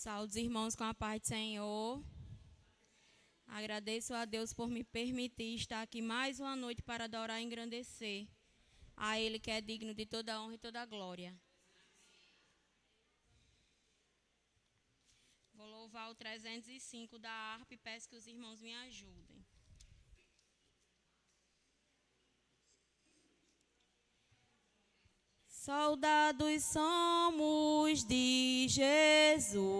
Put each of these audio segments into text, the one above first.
Saúde os irmãos com a paz do Senhor. Agradeço a Deus por me permitir estar aqui mais uma noite para adorar e engrandecer a Ele que é digno de toda a honra e toda a glória. Vou louvar o 305 da harpa e peço que os irmãos me ajudem. Soldados somos de Jesus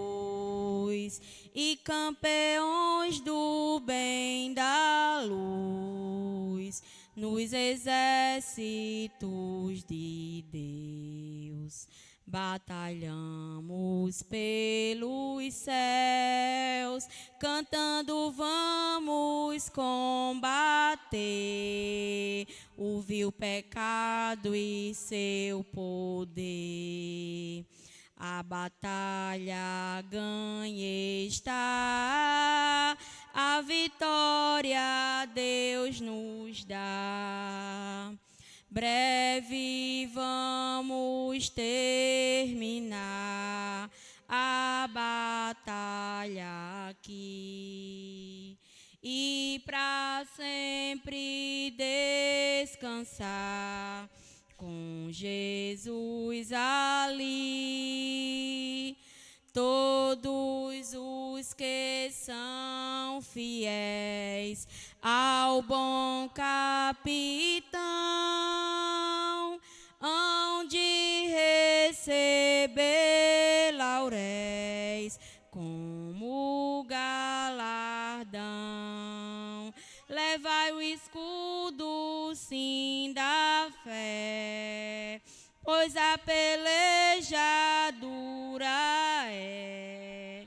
e campeões do bem da luz nos exércitos de Deus. Batalhamos pelos céus, cantando vamos combater o vil pecado e seu poder. A batalha ganha está, a vitória Deus nos dá. Breve vamos terminar a batalha aqui e para sempre descansar com Jesus ali. Todos os que são fiéis ao bom capitão hão de receber lauréis como galardão. Levai o escudo, sim, da fé, pois a peleja dura é,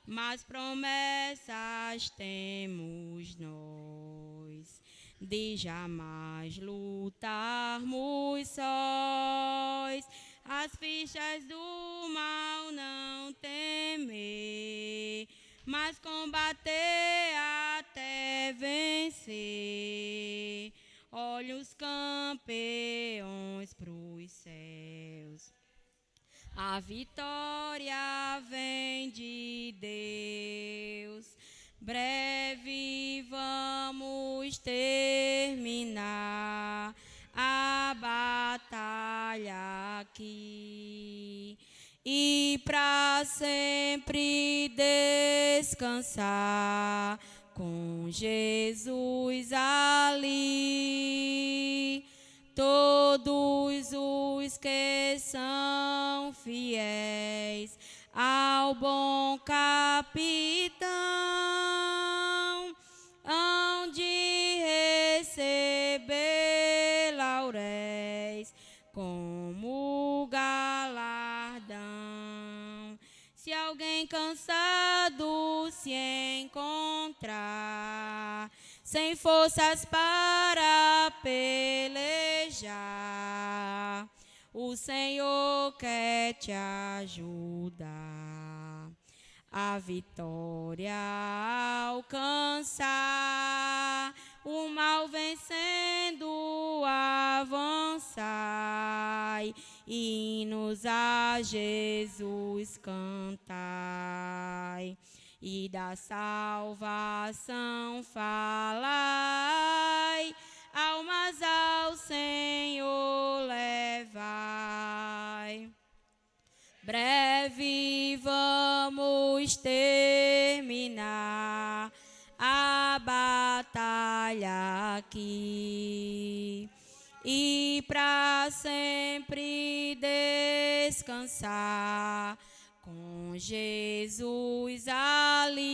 mas promessas temos nós, de jamais lutarmos sós, as fichas do mal não temer, mas combater até vencer. Olha os campeões pros céus. A vitória vem de Deus. Breve vamos terminar a batalha aqui e para sempre descansar com Jesus ali. Todos os que são fiéis ao bom capitão hão de receber lauréis como galardão. Se alguém cansado se encontrar, sem forças para pelejar, o Senhor quer te ajudar a vitória alcançar, o mal vencendo avançai, e hinos a Jesus cantai, e da salvação falai, almas ao Senhor levai. Breve vamos terminar a batalha aqui e para sempre descansar com Jesus ali.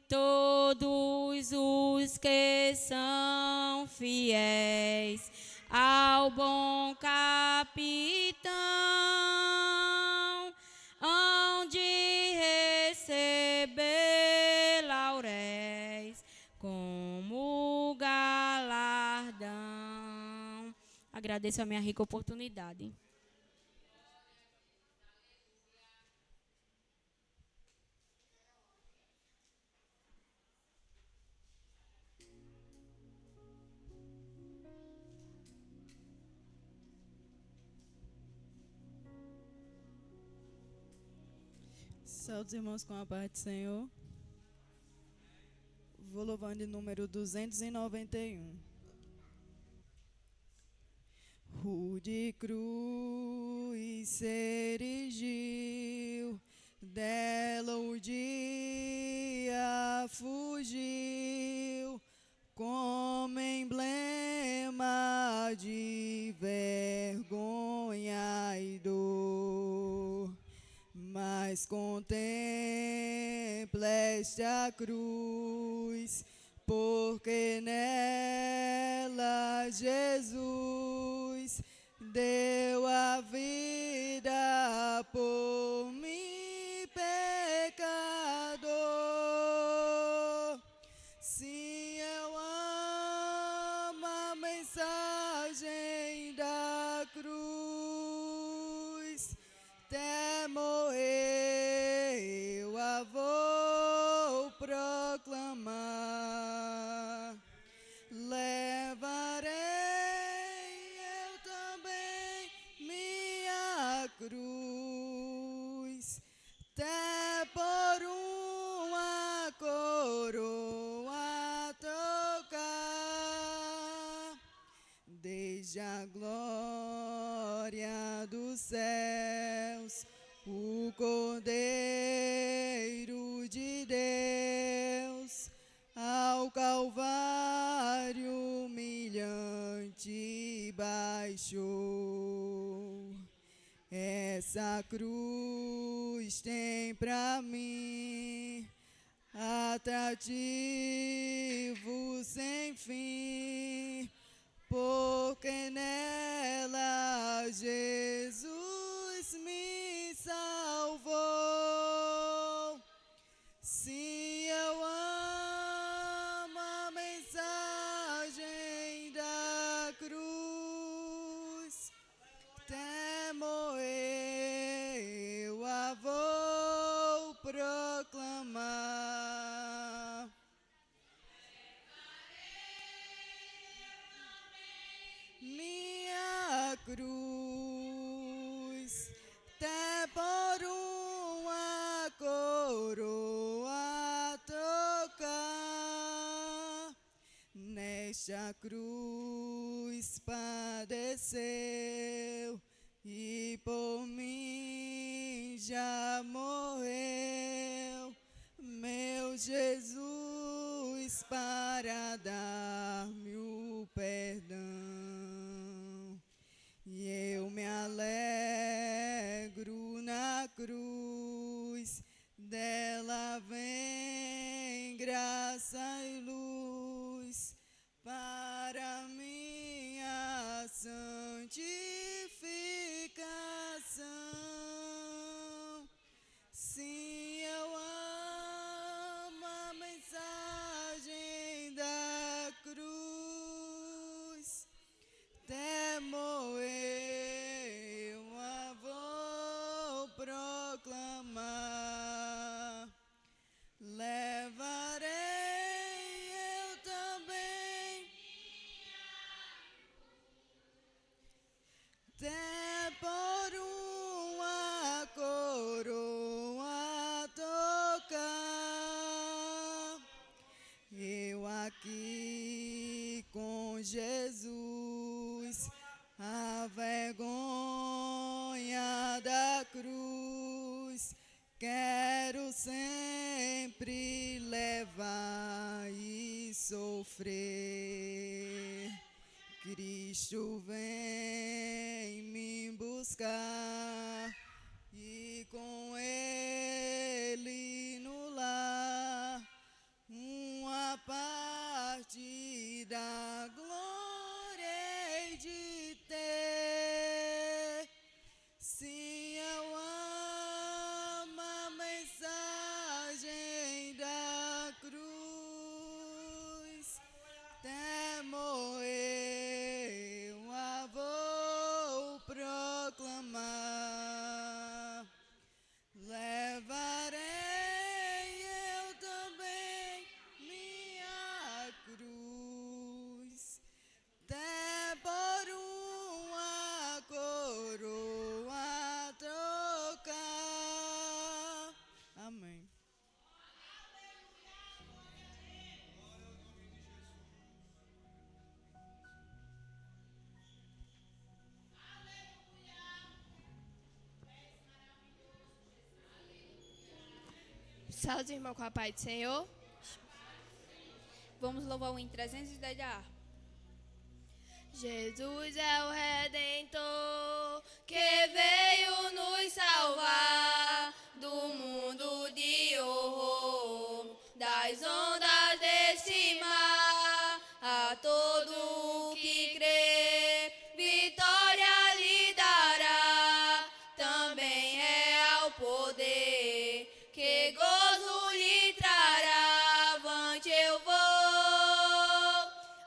Todos os que são fiéis ao bom capitão hão de receber lauréis como galardão. Agradeço a minha rica oportunidade. Saúde, irmãos, com a paz do Senhor. Vou louvando de número 291. Rude cruz se erigiu, dela o dia fugiu, como emblema de vergonha e dor. Mas contempla esta cruz, porque nela Jesus deu a vida por mim, pecador. Sim, eu amo a mensagem da cruz, até morrer eu a vou proclamar. Levarei eu também minha cruz, até por uma coroa tocar, desde a glória dos céus, o Cordeiro de Deus ao Calvário humilhante baixou. Essa cruz tem pra mim atrativo sem fim, porque nela Jesus me salvou. Sim, eu amo a mensagem da cruz, até morrer eu a vou proclamar. Minha cruz, até por uma coroa tocar, nesta cruz padeceu e por mim já morreu, meu Jesus, para dar-me o perdão. E eu me alegro na cruz, dela vem graça e luz para minha santificação. Sim, eu amo a mensagem da cruz, até morrer eu a vou proclamar. Levarei eu também até por uma coroa tocar. Eu aqui com Jesus, a vergonha da cruz, quero sempre levar e sofrer. Cristo vem me buscar e com Ele no lar uma parte da glória hei de ter. Sim, eu amo a mensagem da cruz, até morrer eu a vou proclamar. Salve, irmão, com a paz do Senhor. Vamos louvar o hino 310 da harpa. Jesus é o Redentor que veio nos salvar do mundo de horror, das ondas desse mar. A todo que crê, vitória lhe dará. Também é ao poder que gozo lhe trará. Avante eu vou,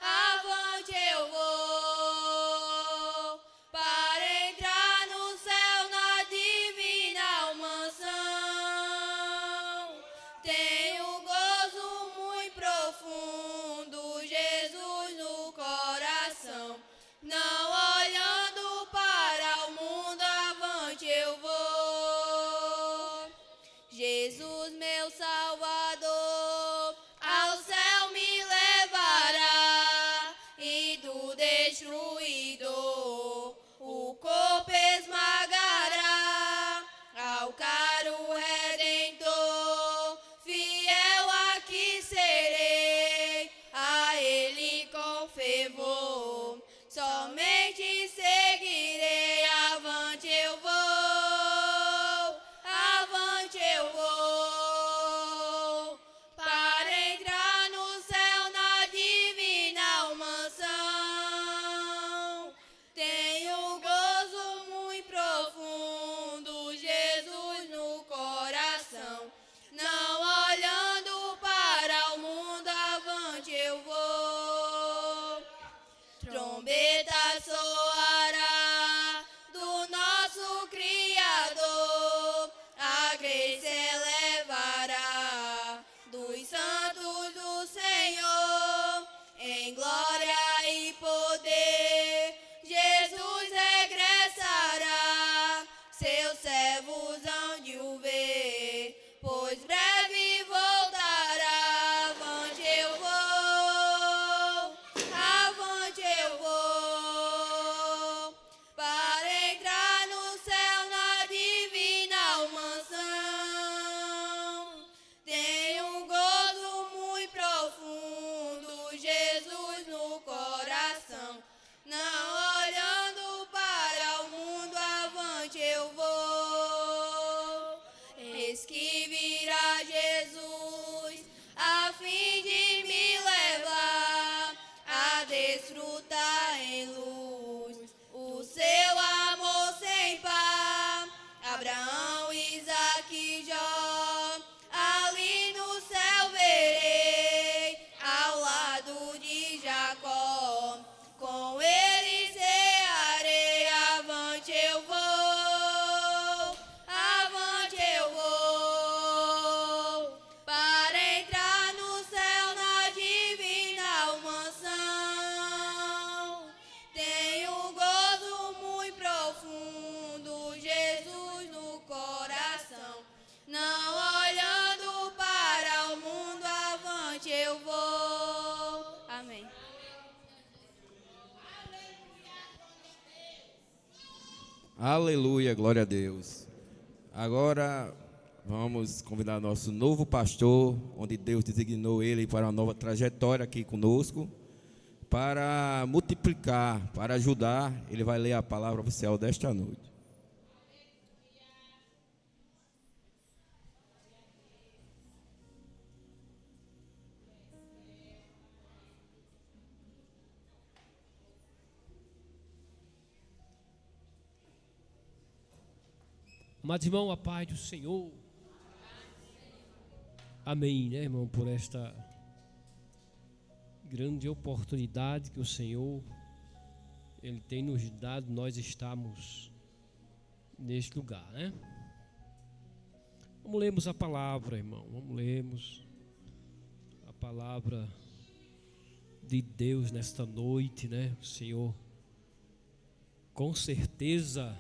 avante eu vou, para entrar no céu na divina mansão. Tenho gozo muito profundo, Jesus no coração. Não olhando para o mundo, avante eu vou. Jesus, meu Salvador, ao céu me levará, e do destruidor o corpo esmagará. Ao caro Redentor, fiel aqui serei, a Ele com fervor somente seguirei. Avante eu vou, avante eu vou, para entrar no céu na divina mansão. Tenho gozo muito profundo, Jesus no coração. Não olhando para o mundo, avante eu vou. Trombeta soará do nosso Criador, a graça elevará dos santos do Senhor. Em glória e poder, Jesus regressará. Seus servos hão de o ver, pois breve voltará. Avante eu vou, avante eu vou, para entrar no céu na divina mansão. Tenho um gozo muito profundo, Jesus no coração. Não olhando para o mundo, avante eu vou. Eis que virá Jesus, a fim de me levar a desfrutar em luz o seu amor sem par. Abraão, Isaque e Jó, ali no céu verei, ao lado de Jacó, com ele cearei. Avante eu vou, avante eu vou, para entrar no céu na divina mansão. Tenho gozo muito profundo, Jesus no coração. Não olhando para o mundo, avante eu vou. Amém. Aleluia, glória a Deus. Agora vamos convidar nosso novo pastor, onde Deus designou ele para uma nova trajetória aqui conosco, para multiplicar, para ajudar. Ele vai ler a palavra oficial desta noite. Amados irmãos, a paz do Senhor. Amém, né, irmão, por esta grande oportunidade que o Senhor Ele tem nos dado, nós estamos neste lugar, né? Vamos lermos a palavra, irmão. Vamos lermos a palavra de Deus nesta noite, né? O Senhor, com certeza,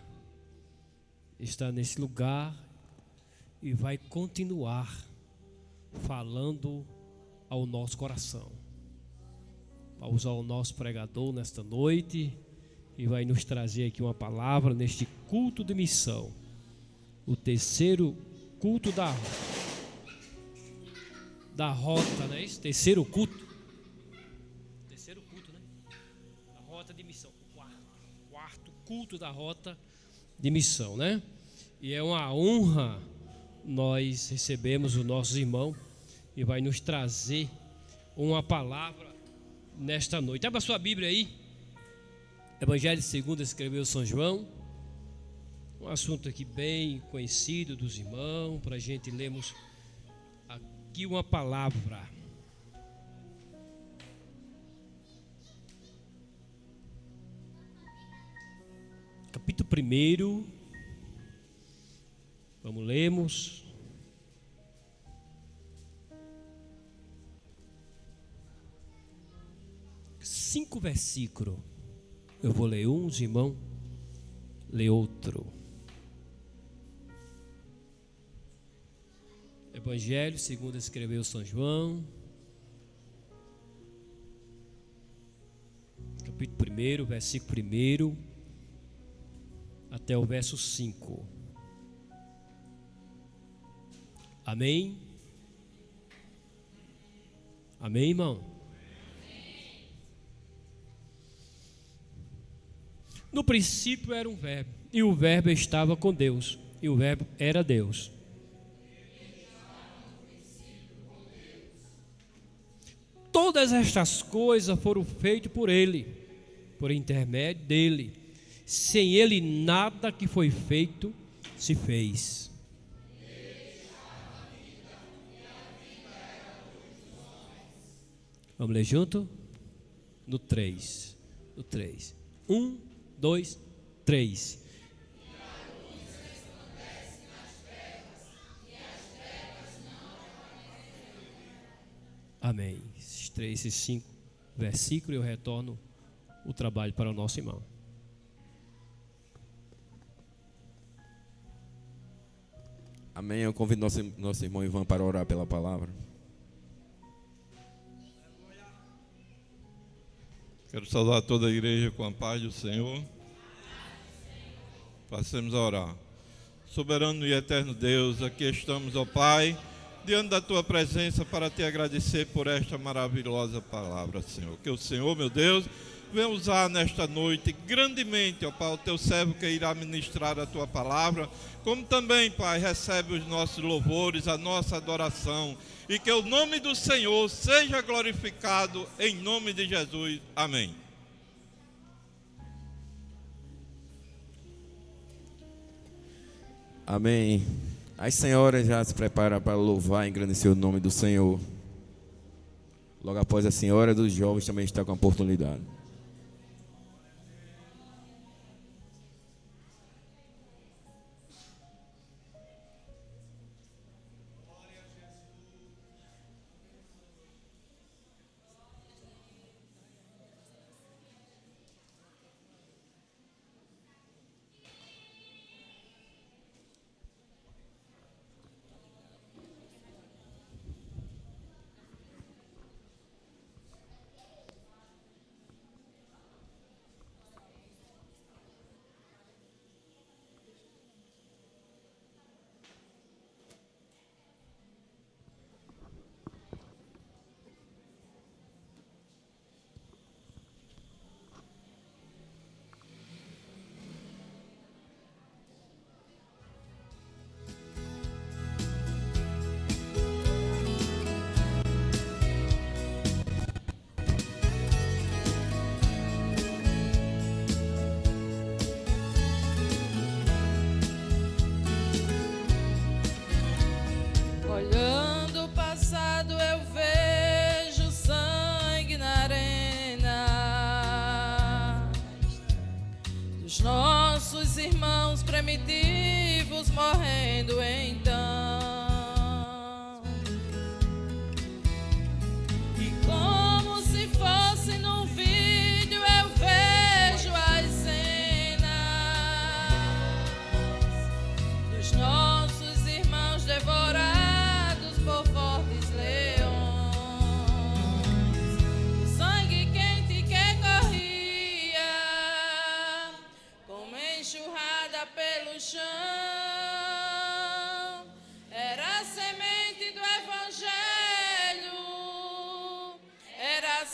está nesse lugar e vai continuar falando ao nosso coração. Vai usar o nosso pregador nesta noite e vai nos trazer aqui uma palavra neste culto de missão, o terceiro culto da da rota, né? Esse terceiro culto, né? Da rota de missão, o quarto culto da rota de missão, né? E é uma honra nós recebemos o nosso irmão e vai nos trazer uma palavra nesta noite. Abra sua Bíblia aí, Evangelho segundo escreveu São João, um assunto aqui bem conhecido dos irmãos, para a gente lermos aqui uma palavra. Capítulo 1, vamos lermos. Cinco versículos. Eu vou ler um, os irmãos lê outro. Evangelho segundo escreveu São João, capítulo 1, versículo 1 até o verso 5. Amém? Amém, irmão? No princípio era um verbo, e o verbo estava com Deus, e o verbo era Deus. Todas estas coisas foram feitas por Ele, por intermédio dEle. Sem Ele nada que foi feito se fez. Vamos ler junto? No 3. No 3. 1, 2, 3. Amém. Esses 3, esses 5 versículos, eu retorno o trabalho para o nosso irmão. Amém. Eu convido nosso irmão Ivan para orar pela palavra. Quero saudar toda a igreja com a paz do Senhor. Passemos a orar. Soberano e eterno Deus, aqui estamos, ó Pai, diante da Tua presença para te agradecer por esta maravilhosa palavra, Senhor. Que o Senhor, meu Deus, venha usar nesta noite grandemente, ó Pai, o Teu servo que irá ministrar a Tua palavra, como também, Pai, recebe os nossos louvores, a nossa adoração, e que o nome do Senhor seja glorificado em nome de Jesus. Amém. Amém. As senhoras já se preparam para louvar e engrandecer o nome do Senhor. Logo após a senhora dos jovens também está com a oportunidade. Olhando o passado eu vejo sangue na arena dos nossos irmãos primitivos morrendo então. E como se fosse num vídeo eu vejo as cenas dos nossos irmãos devorados por fortes leões, o sangue quente que corria como enxurrada pelo chão, era a semente do evangelho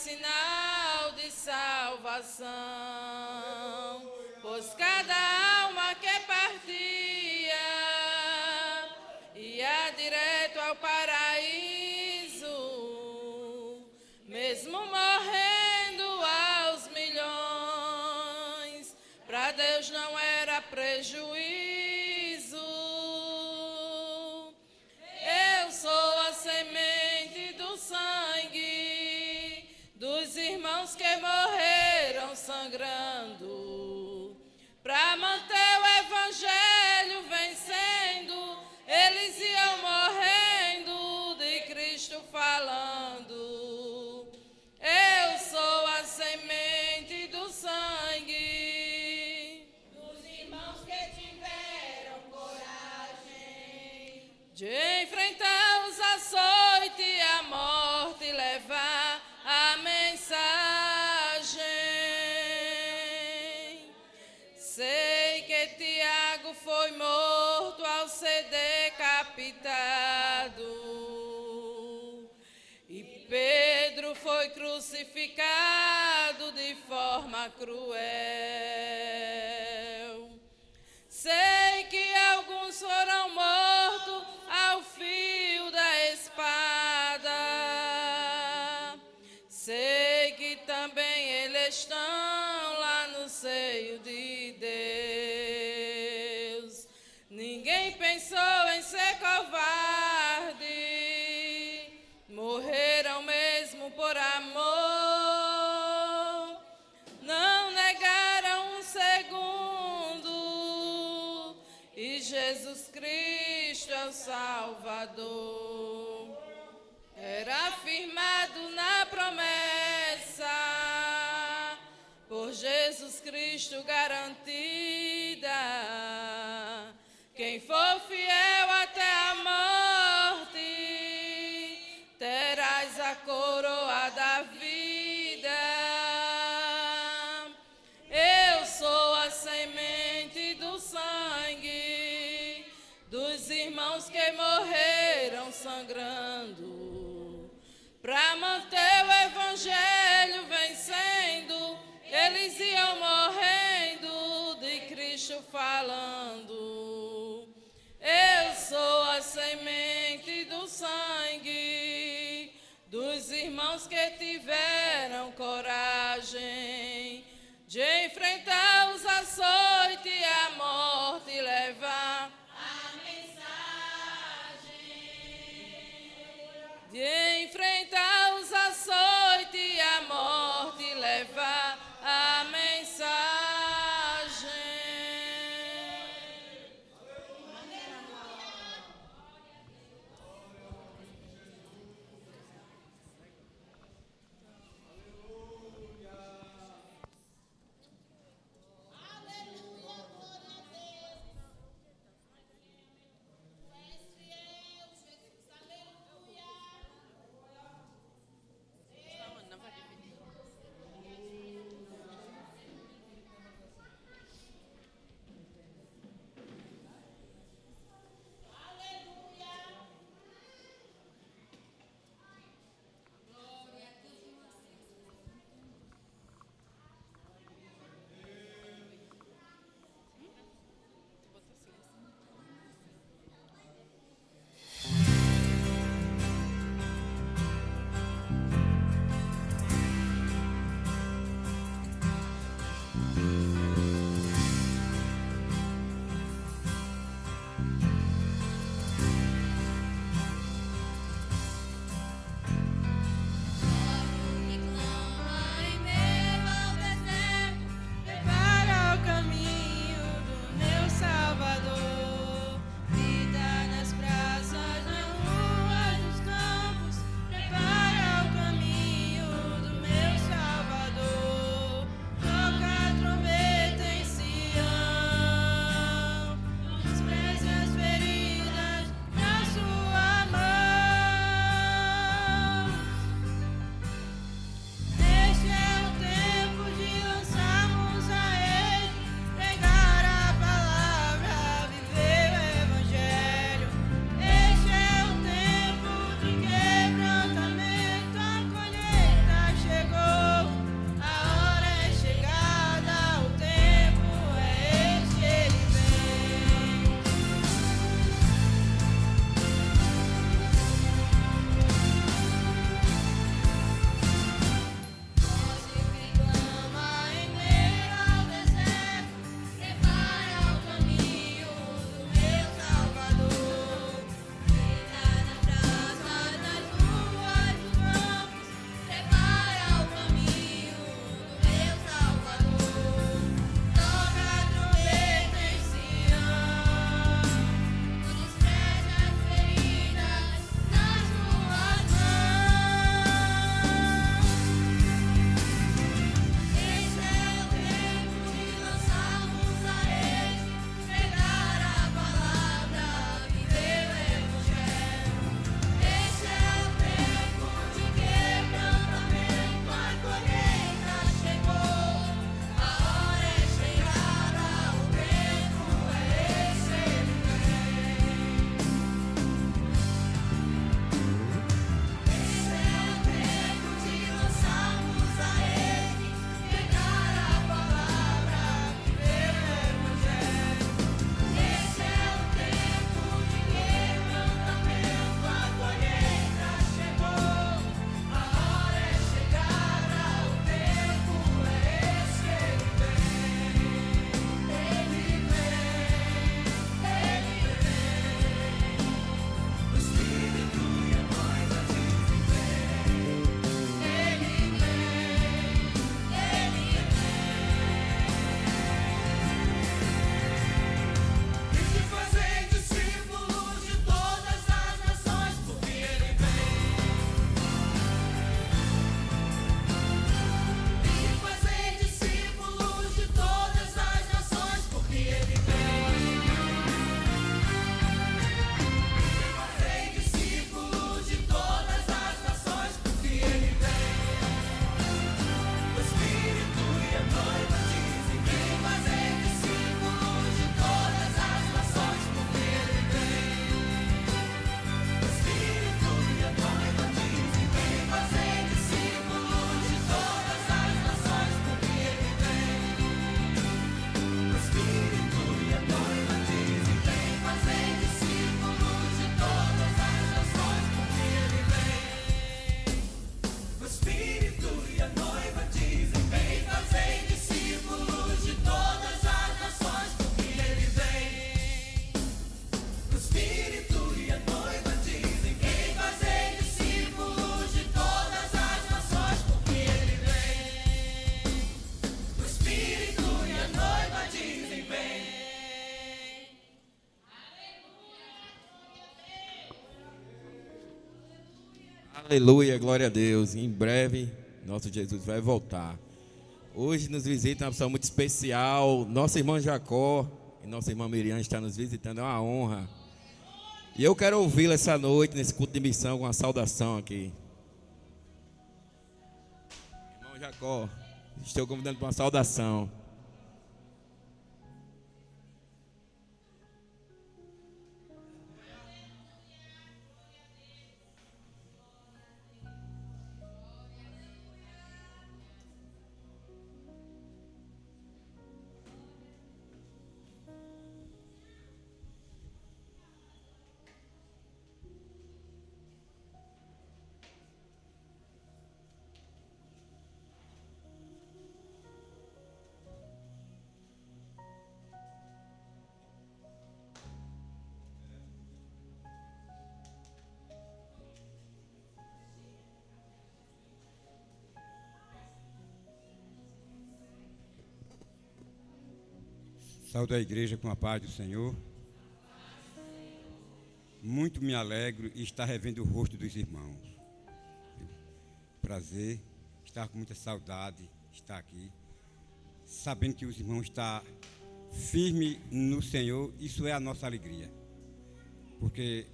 sinal de salvação, pois cada alma que partia ia direto ao paraíso, mesmo morrendo aos milhões, para Deus não era prejuízo. Eu sou a semente do sangue dos irmãos que morreram sangrando, para manter o evangelho vencendo. Eles iam morrendo, de Cristo falando. Eu sou a semente do sangue dos irmãos que tiveram coragem de enfrentar os açoites e a morte e levar a mensagem. Sei que Tiago foi morto ao ser decapitado e Pedro foi crucificado de forma cruel. Sei que alguns foram mortos ao fio da espada. Sei que também eles estão lá no seio de Deus. Ninguém pensou em ser covarde, morreram mesmo por amor, não negaram um segundo, e Jesus Cristo é o Salvador. Era firmado na promessa, por Jesus Cristo garantida. Quem for fiel até a morte, terás a coroa da vida. Eu sou a semente do sangue dos irmãos que morreram sangrando, para manter o evangelho vencendo. Eles iam morrendo, de Cristo falando. Eu sou a semente do sangue dos irmãos que tiveram coragem de enfrentar os açoites e a morte e levar a mensagem. De enfrentar os açoites e a morte e levar a mensagem. Aleluia, glória a Deus. Em breve, nosso Jesus vai voltar. Hoje nos visita uma pessoa muito especial. Nossa irmã Jacó e nossa irmã Miriam estão nos visitando. É uma honra. E eu quero ouvi-la essa noite, nesse culto de missão, com uma saudação aqui. Irmão Jacó, estou convidando para uma saudação. Saúdo a igreja com a paz do Senhor. Muito me alegro em estar revendo o rosto dos irmãos. Prazer, estar com muita saudade, estar aqui, sabendo que os irmãos estão firmes no Senhor. Isso é a nossa alegria, porque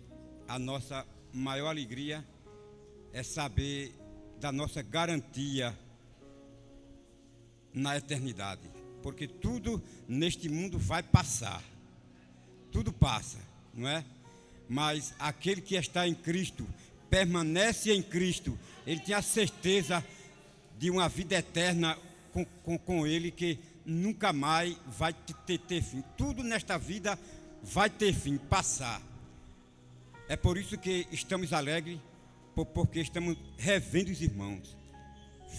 a nossa maior alegria é saber da nossa garantia na eternidade. Porque tudo neste mundo vai passar. Tudo passa, não é? Mas aquele que está em Cristo, permanece em Cristo, ele tem a certeza de uma vida eterna com ele, que nunca mais vai ter fim. Tudo nesta vida vai ter fim, passar. É por isso que estamos alegres, porque estamos revendo os irmãos,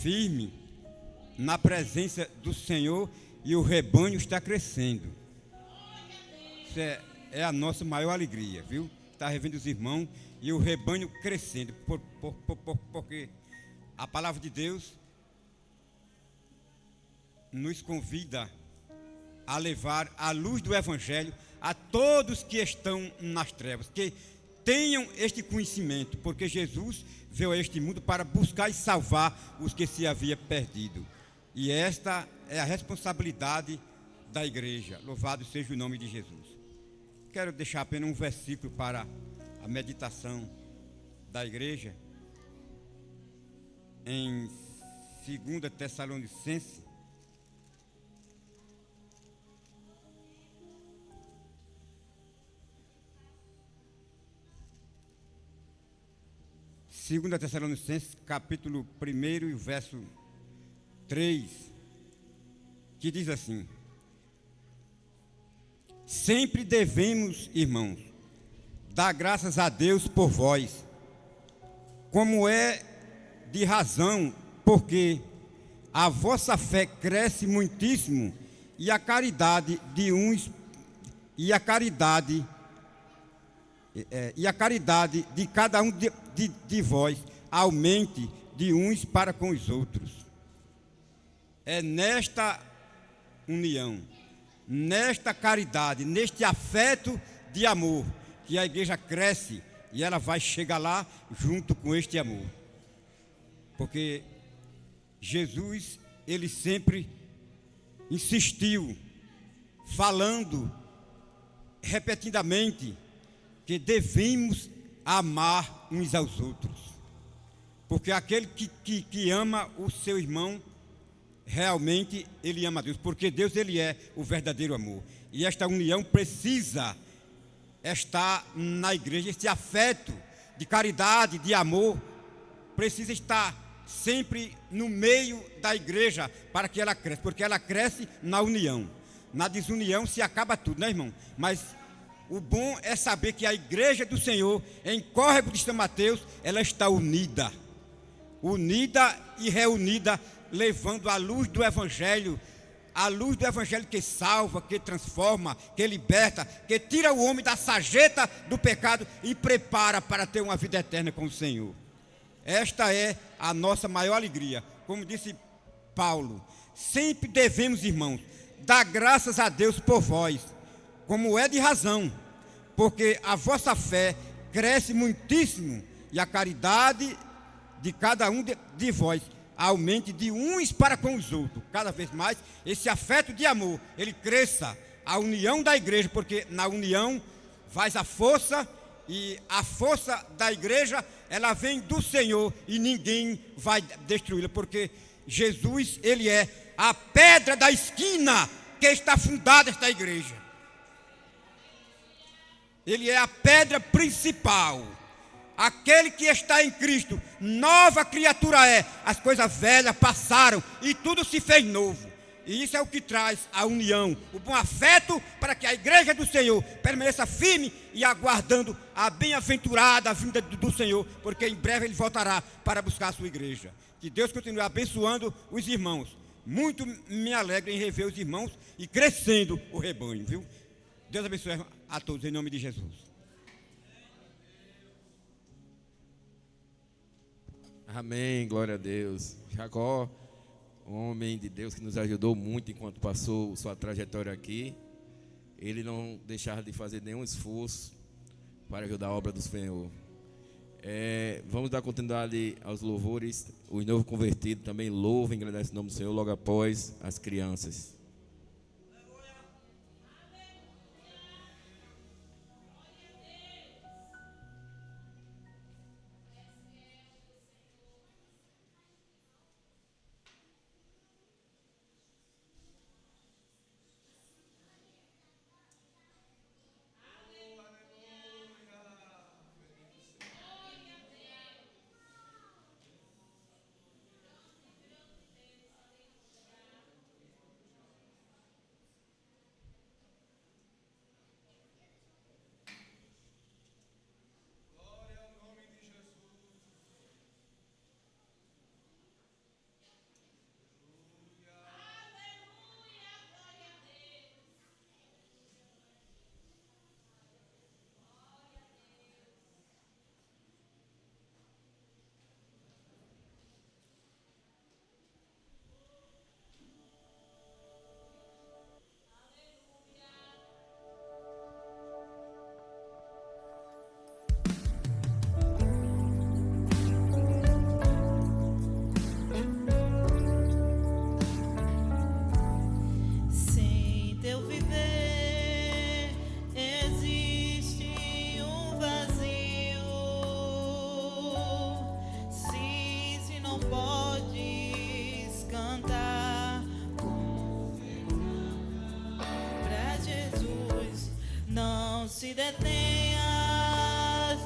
firme na presença do Senhor. E o rebanho está crescendo. Isso é a nossa maior alegria, viu? Está revendo os irmãos e o rebanho crescendo. Porque a palavra de Deus nos convida a levar a luz do Evangelho a todos que estão nas trevas. Que tenham este conhecimento, porque Jesus veio a este mundo para buscar e salvar os que se havia perdido. E esta é a responsabilidade da igreja. Louvado seja o nome de Jesus. Quero deixar apenas um versículo para a meditação da igreja. Em 2 Tessalonicenses, capítulo 1 e o verso 3, que diz assim: sempre devemos, irmãos, dar graças a Deus por vós, como é de razão, porque a vossa fé cresce muitíssimo e a caridade de uns e a caridade de cada um de vós aumente de uns para com os outros. É nesta união, nesta caridade, neste afeto de amor, que a igreja cresce e ela vai chegar lá junto com este amor. Porque Jesus, ele sempre insistiu, falando repetidamente, que devemos amar uns aos outros. Porque aquele que ama o seu irmão, realmente ele ama a Deus, porque Deus, ele é o verdadeiro amor. E esta união precisa estar na igreja. Esse afeto de caridade, de amor, precisa estar sempre no meio da igreja para que ela cresça, porque ela cresce na união. Na desunião se acaba tudo, né, irmão? Mas o bom é saber que a igreja do Senhor, em Córrego de São Mateus, ela está unida e reunida, levando a luz do Evangelho, a luz do Evangelho que salva, que transforma, que liberta, que tira o homem da sarjeta do pecado e prepara para ter uma vida eterna com o Senhor. Esta é a nossa maior alegria. Como disse Paulo, sempre devemos, irmãos, dar graças a Deus por vós, como é de razão, porque a vossa fé cresce muitíssimo e a caridade de cada um de vós aumente de uns para com os outros. Cada vez mais esse afeto de amor, ele cresça, a união da igreja, porque na união vai a força, e a força da igreja, ela vem do Senhor e ninguém vai destruí-la, porque Jesus, ele é a pedra da esquina que está fundada esta igreja. Ele é a pedra principal. Aquele que está em Cristo, nova criatura é. As coisas velhas passaram e tudo se fez novo. E isso é o que traz a união, o bom afeto, para que a igreja do Senhor permaneça firme e aguardando a bem-aventurada vinda do Senhor, porque em breve ele voltará para buscar a sua igreja. Que Deus continue abençoando os irmãos. Muito me alegra em rever os irmãos e crescendo o rebanho, viu? Deus abençoe a todos em nome de Jesus. Amém, glória a Deus. Jacó, homem de Deus que nos ajudou muito enquanto passou sua trajetória aqui. Ele não deixava de fazer nenhum esforço para ajudar a obra do Senhor. Vamos dar continuidade aos louvores. Os novos convertidos também louvam e agradecem o nome do Senhor logo após as crianças. Se detenhas,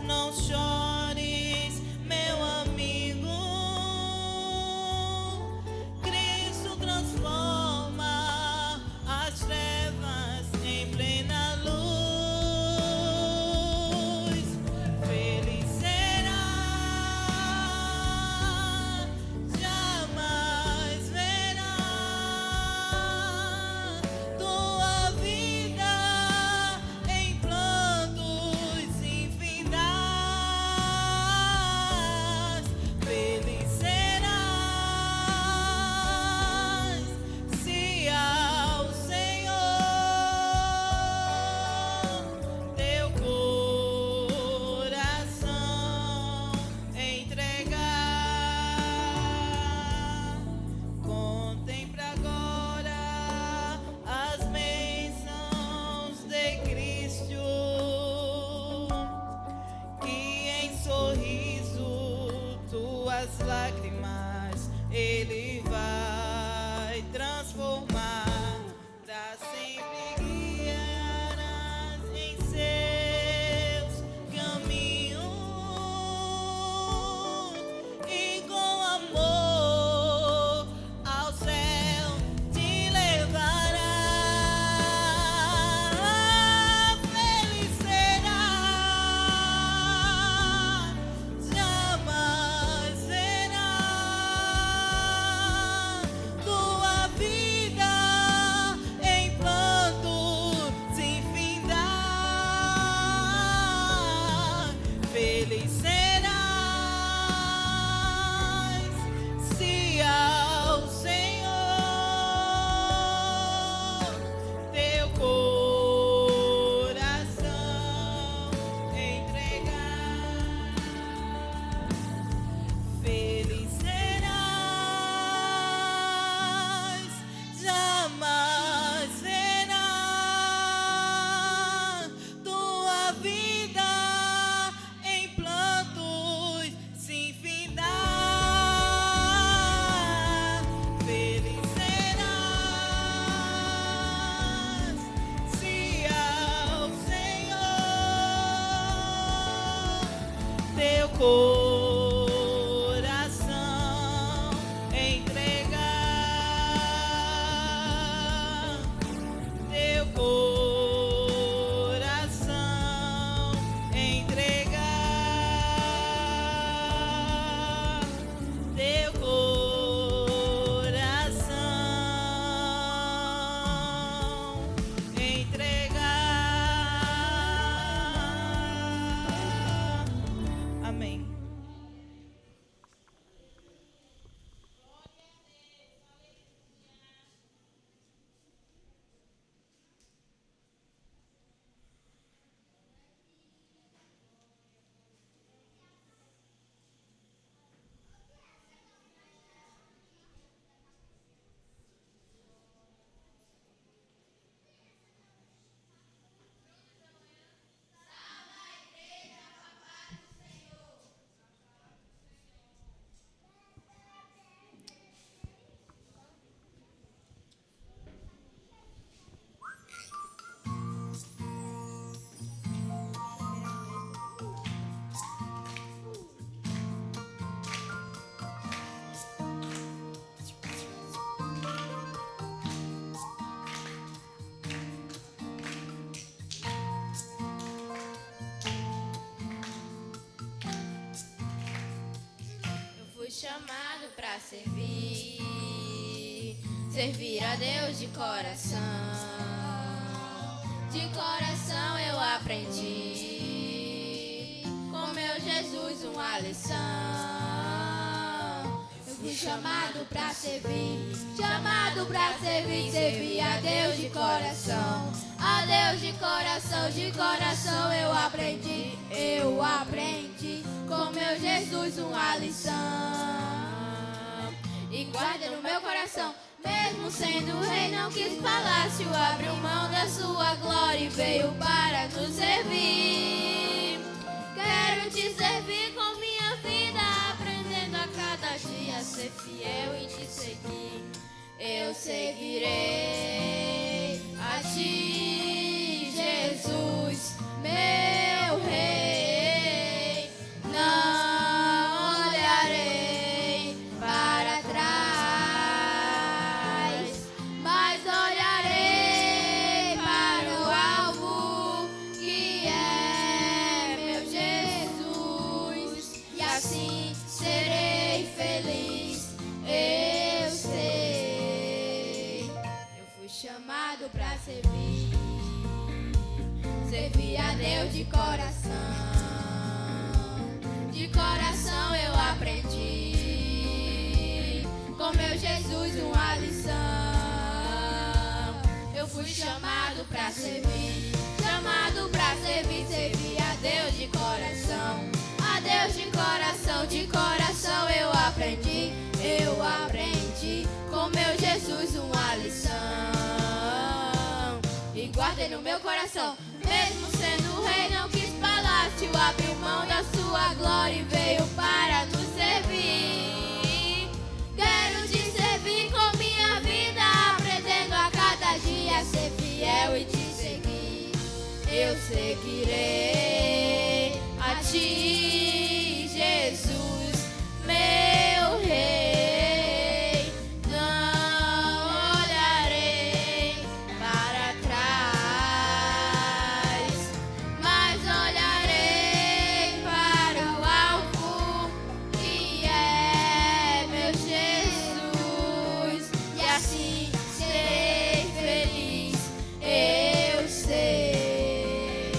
não chores, meu amigo. Cristo transforma as trevas em plena luz. Feliz será, jamais verá tua vida em pranto coração entregar, teu coração entregar, teu coração entregar. Amém. Eu fui chamado para servir, servir a Deus de coração. De coração eu aprendi com meu Jesus uma lição. Eu fui chamado para servir, chamado para servir, servir a Deus de coração. A Deus de coração eu aprendi com meu Jesus uma lição. E guarda no meu coração, mesmo sendo rei, não quis palácio, abriu mão da sua glória e veio para nos servir. Quero te servir com minha vida, aprendendo a cada dia a ser fiel e te seguir. Eu seguirei a ti, Jesus, meu rei. Não olharei para trás, mas olharei para o alvo que é meu Jesus, e assim serei feliz. Eu sei, eu fui chamado para servir, servir a Deus de coração. De coração eu aprendi com meu Jesus uma lição. Eu fui chamado para servir, servir a Deus de coração. A Deus de coração eu aprendi com meu Jesus uma lição. E guardei no meu coração, mesmo sendo rei, não quis palácio, abriu mão da sua glória e veio para nos servir. Quero te servir com minha vida, aprendendo a cada dia a ser fiel e te seguir. Eu seguirei a ti, Jesus, meu rei. Não olharei para trás, mas olharei para o alvo que é meu Jesus, e assim serei feliz. Eu sei,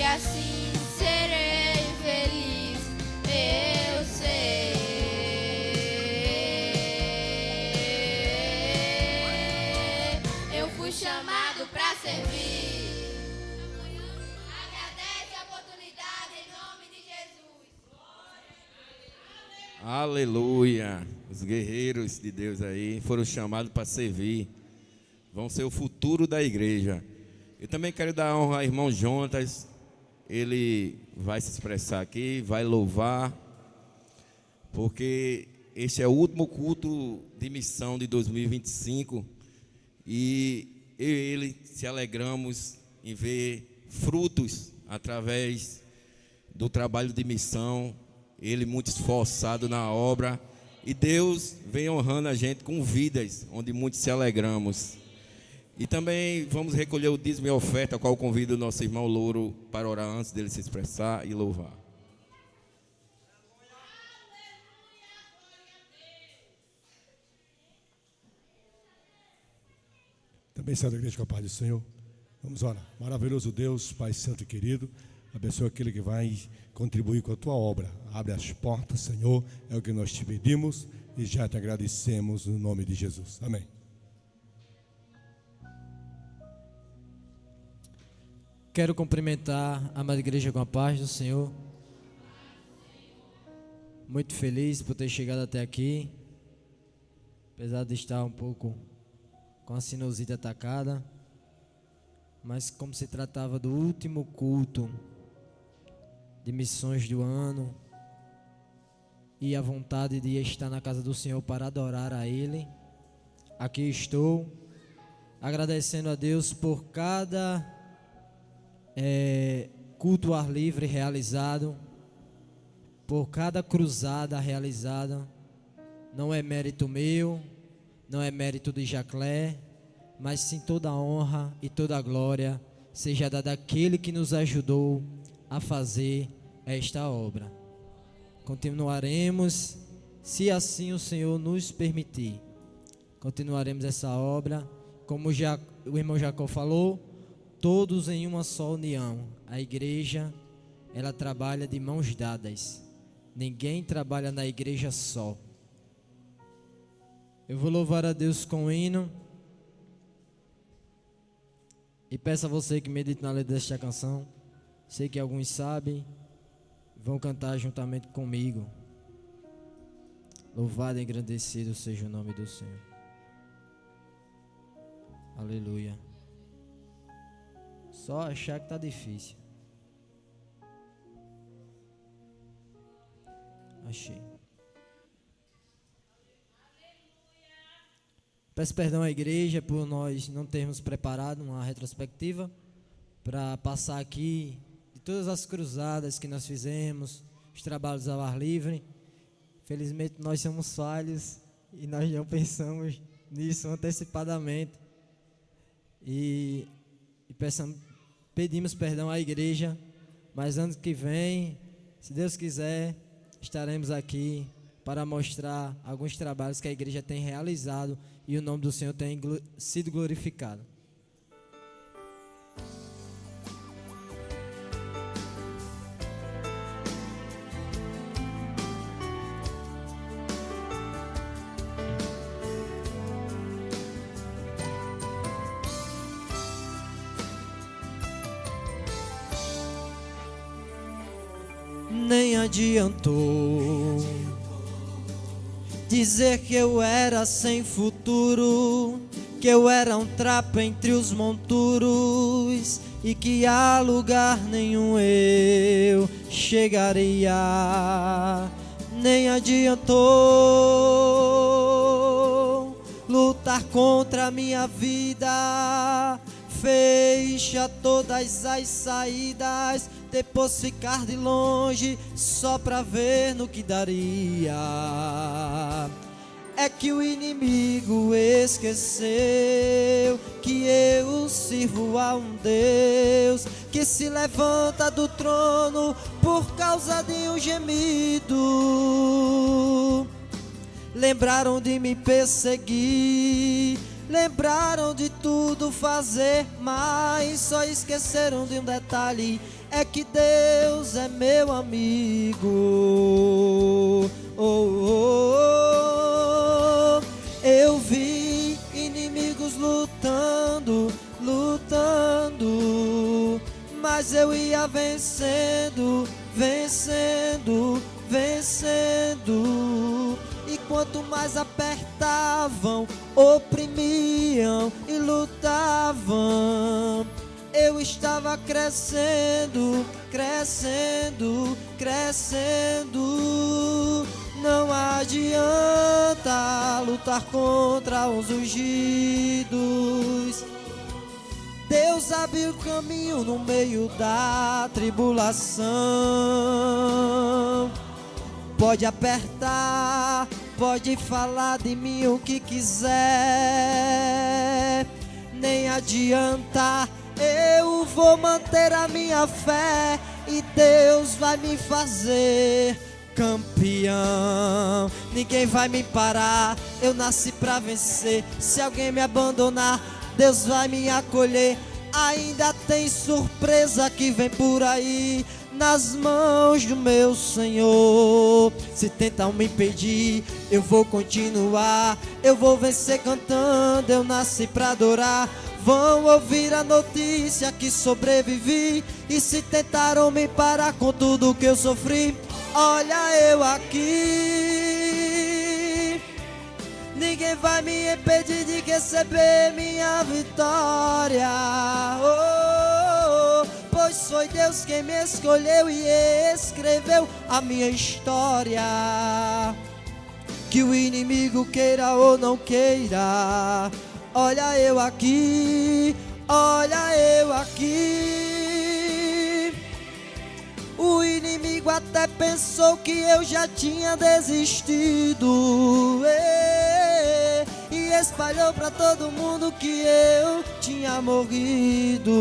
e assim serei feliz. Eu sei. Eu fui chamado para servir. Agradece a oportunidade em nome de Jesus. Aleluia. Os guerreiros de Deus aí foram chamados para servir. Vão ser o futuro da igreja. Eu também quero dar honra ao irmão Jonas. Ele vai se expressar aqui, vai louvar, porque este é o último culto de missão de 2025 e eu e ele se alegramos em ver frutos através do trabalho de missão, ele muito esforçado na obra, e Deus vem honrando a gente com vidas, onde muitos se alegramos. E também vamos recolher o dízimo e a oferta, a qual convido o nosso irmão Louro para orar antes dele se expressar e louvar. Também sai da igreja com a paz do Senhor. Vamos orar. Maravilhoso Deus, Pai Santo e querido, abençoa aquele que vai contribuir com a tua obra. Abre as portas, Senhor, é o que nós te pedimos e já te agradecemos no nome de Jesus. Amém. Quero cumprimentar a amada igreja com a paz do Senhor. Muito feliz por ter chegado até aqui, apesar de estar um pouco com a sinusite atacada, mas como se tratava do último culto de missões do ano e a vontade de estar na casa do Senhor para adorar a Ele, aqui estou agradecendo a Deus por cada culto ao ar livre realizado, por cada cruzada realizada. Não é mérito meu, não é mérito de Jaclé, mas sim toda a honra e toda a glória seja dada àquele que nos ajudou a fazer esta obra. Continuaremos, se assim o Senhor nos permitir, continuaremos essa obra, como já o irmão Jacó falou, todos em uma só união. A igreja, ela trabalha de mãos dadas. Ninguém trabalha na igreja só. Eu vou louvar a Deus com o hino. E peço a você que medite na letra desta canção. Sei que alguns sabem. Vão cantar juntamente comigo. Louvado e engrandecido seja o nome do Senhor. Aleluia. Só achar que tá difícil. Achei. Peço perdão à igreja por nós não termos preparado uma retrospectiva para passar aqui de todas as cruzadas que nós fizemos, os trabalhos ao ar livre. Felizmente nós somos falhos e nós não pensamos nisso antecipadamente. E pedimos perdão à igreja, mas ano que vem, se Deus quiser, estaremos aqui para mostrar alguns trabalhos que a igreja tem realizado e o nome do Senhor tem sido glorificado. Nem adiantou dizer que eu era sem futuro, que eu era um trapo entre os monturos e que a lugar nenhum eu chegaria. Nem adiantou lutar contra a minha vida, fecha todas as saídas, depois ficar de longe só pra ver no que daria. É que o inimigo esqueceu que eu sirvo a um Deus que se levanta do trono por causa de um gemido. Lembraram de me perseguir, lembraram de tudo fazer, mas só esqueceram de um detalhe: é que Deus é meu amigo. Eu vi inimigos lutando, mas eu ia vencendo. E quanto mais apertavam, oprimiam e lutavam, eu estava crescendo. Não adianta lutar contra os ungidos. Deus abre o caminho no meio da tribulação. Pode apertar, pode falar de mim o que quiser, nem adianta, eu vou manter a minha fé e Deus vai me fazer campeão. Ninguém vai me parar, eu nasci pra vencer. Se alguém me abandonar, Deus vai me acolher. Ainda tem surpresa que vem por aí, nas mãos do meu Senhor. Se tentam me impedir, eu vou continuar. Eu vou vencer cantando, eu nasci pra adorar. Vão ouvir a notícia que sobrevivi. E se tentaram me parar com tudo que eu sofri, olha eu aqui. Ninguém vai me impedir de receber minha vitória. Pois foi Deus quem me escolheu e escreveu a minha história. Que o inimigo queira ou não queira, olha eu aqui. O inimigo até pensou que eu já tinha desistido, e espalhou pra todo mundo que eu tinha morrido.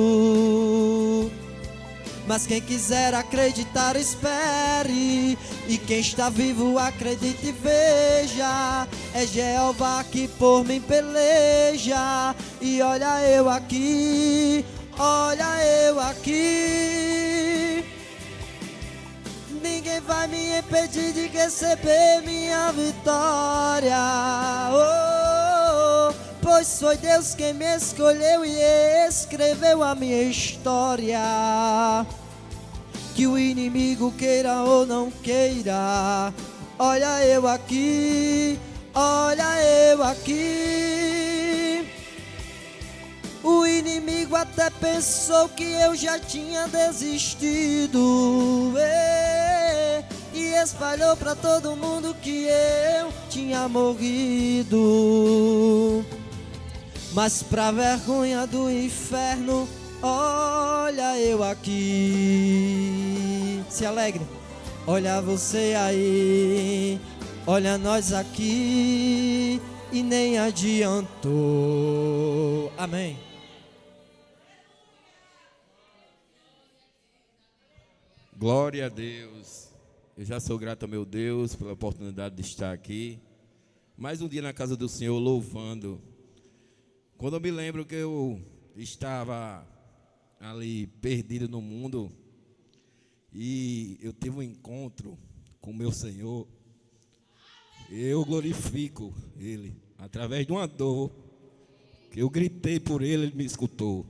Mas quem quiser acreditar, espere, e quem está vivo acredite e veja. É Jeová que por mim peleja. E olha eu aqui. Ninguém vai me impedir de receber minha vitória. Pois foi Deus quem me escolheu e escreveu a minha história. Que o inimigo queira ou não queira, olha eu aqui. O inimigo até pensou que eu já tinha desistido, e espalhou pra todo mundo que eu tinha morrido. Mas pra vergonha do inferno, olha eu aqui. Se alegre. Olha você aí, olha nós aqui, e nem adiantou. Amém. Glória a Deus. Eu já sou grato ao meu Deus pela oportunidade de estar aqui. Mais um dia na casa do Senhor louvando. Quando eu me lembro que eu estava ali perdido no mundo e eu tive um encontro com o meu Senhor, eu glorifico Ele através de uma dor que eu gritei por Ele, Ele me escutou.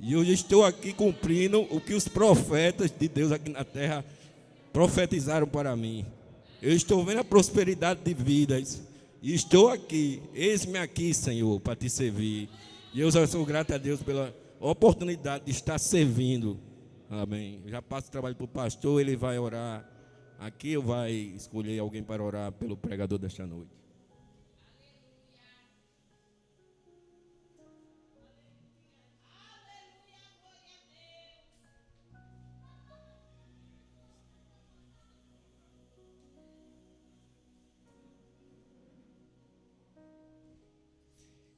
E hoje estou aqui cumprindo o que os profetas de Deus aqui na terra profetizaram para mim. Eu estou vendo a prosperidade de vidas e estou aqui, eis-me aqui, Senhor, para te servir. E eu já sou grato a Deus pela oportunidade de estar servindo. Amém. Eu já passo o trabalho para o pastor, ele vai orar aqui, ou vai escolher alguém para orar pelo pregador desta noite.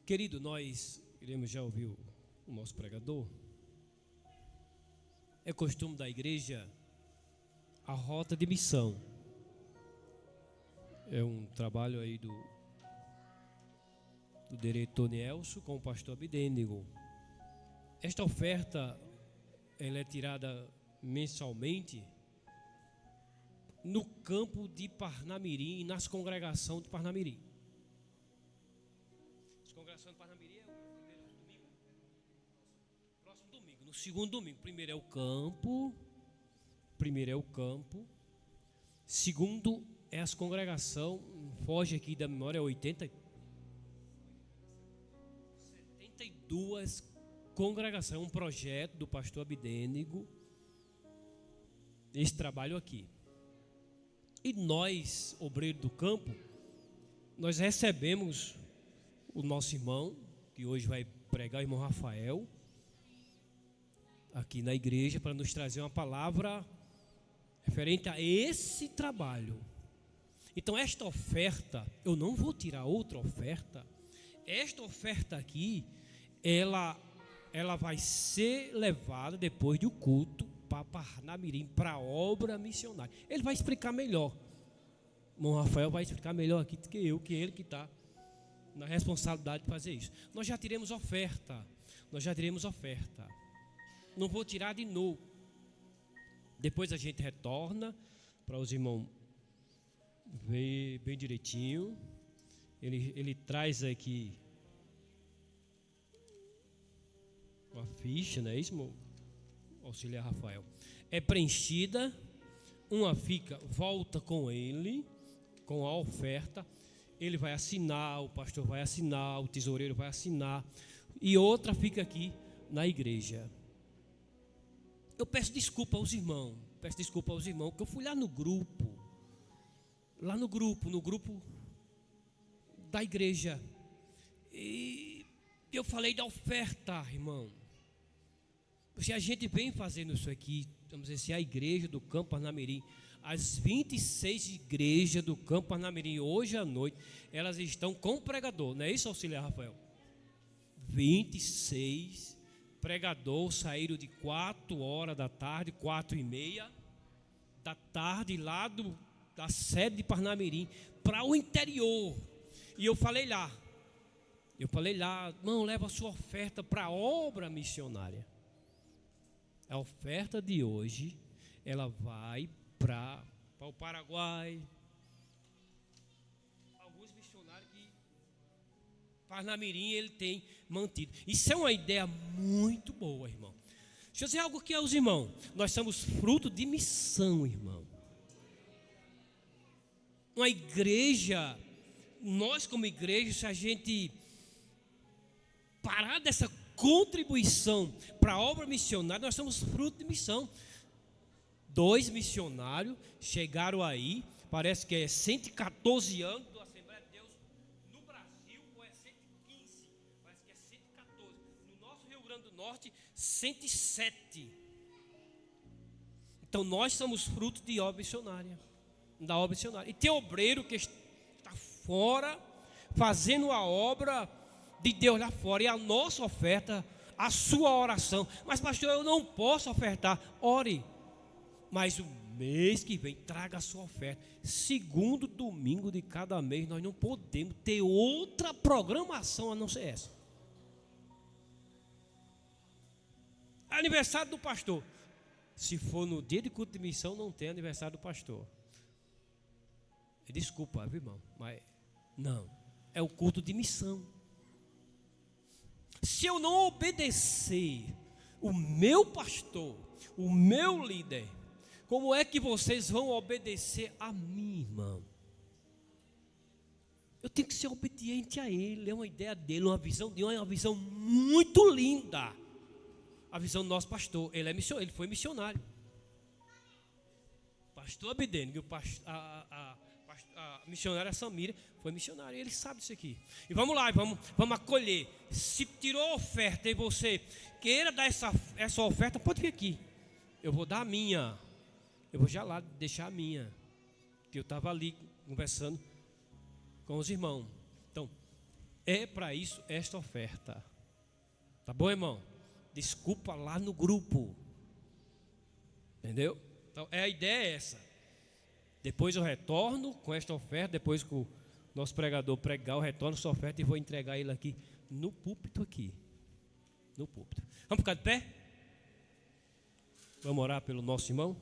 Querido, nós iremos já ouvir o nosso pregador. É costume da igreja a rota de missão. É um trabalho aí do diretor Nelson com o pastor Abidênigo. Esta oferta, ela é tirada mensalmente no campo de Parnamirim e nas congregações de Parnamirim. As congregações de Parnamirim é o primeiro domingo, próximo domingo, no segundo domingo. Primeiro é o campo, segundo é as congregações, foge aqui da memória, é 72 congregações, um projeto do pastor Abidênigo, esse trabalho aqui. E nós, obreiros do campo, nós recebemos o nosso irmão, que hoje vai pregar, o irmão Rafael, aqui na igreja, para nos trazer uma palavra referente a esse trabalho. Então, esta oferta, eu não vou tirar outra oferta. Esta oferta aqui, ela vai ser levada depois do culto para Parnamirim, para a obra missionária. Ele vai explicar melhor. O irmão Rafael vai explicar melhor aqui do que eu, que ele que está na responsabilidade de fazer isso. Nós já tiramos oferta. Não vou tirar de novo. Depois a gente retorna para os irmãos ver bem direitinho. Ele traz aqui uma ficha, não é isso, irmão? Auxiliar Rafael. É preenchida, uma fica, volta com ele, com a oferta. Ele vai assinar, o pastor vai assinar, o tesoureiro vai assinar. E outra fica aqui na igreja. Eu peço desculpa aos irmãos, porque eu fui lá no grupo da igreja, e eu falei da oferta, irmão. Se a gente vem fazendo isso aqui, vamos dizer assim, a igreja do Campo Parnamirim, as 26 igrejas do Campo Parnamirim, hoje à noite, elas estão com pregador, não é isso, auxiliar Rafael? 26 pregadores saíram de 4 horas da tarde, 4:30 da tarde, lá da sede de Parnamirim, para o interior. E eu falei lá, irmão, leva a sua oferta para a obra missionária. A oferta de hoje, ela vai para o Paraguai. Alguns missionários que Parnamirim ele tem mantido. Isso é uma ideia muito boa, irmão. Deixa eu dizer algo aqui aos irmãos. Nós somos fruto de missão, irmão. Uma igreja, nós como igreja, se a gente parar dessa contribuição para a obra missionária, nós somos fruto de missão. 2 missionários chegaram aí, parece que é 114 anos do Assembleia de Deus no Brasil, ou é 115, parece que é 114. No nosso Rio Grande do Norte, 107. Então nós somos fruto de obra missionária, da obra missionária. E tem obreiro que está fora, fazendo a obra de Deus lá fora, e a nossa oferta, a sua oração. Mas pastor, eu não posso ofertar. Ore, mas o mês que vem traga a sua oferta. Segundo domingo de cada mês, nós não podemos ter outra programação a não ser essa. Aniversário do pastor. Se for no dia de culto de missão, não tem aniversário do pastor. Desculpa, viu, irmão, mas não, é o culto de missão. Se eu não obedecer o meu pastor, o meu líder, como é que vocês vão obedecer a mim, irmão? Eu tenho que ser obediente a ele. É uma ideia dele, uma visão dele, uma visão muito linda. A visão do nosso pastor. Ele foi missionário. Pastor Abidênigo, a missionária Samira foi missionária. Ele sabe disso aqui. E vamos lá, vamos acolher. Se tirou oferta e você queira dar essa oferta, pode vir aqui. Eu vou dar a minha. Eu vou já lá deixar a minha. Que eu estava ali conversando com os irmãos. Então, é para isso esta oferta. Tá bom, irmão? Desculpa lá no grupo. Entendeu? Então, a ideia é essa. Depois eu retorno com esta oferta. Depois que o nosso pregador pregar, eu retorno essa oferta e vou entregar ele aqui no púlpito aqui. No púlpito. Vamos ficar de pé? Vamos orar pelo nosso irmão?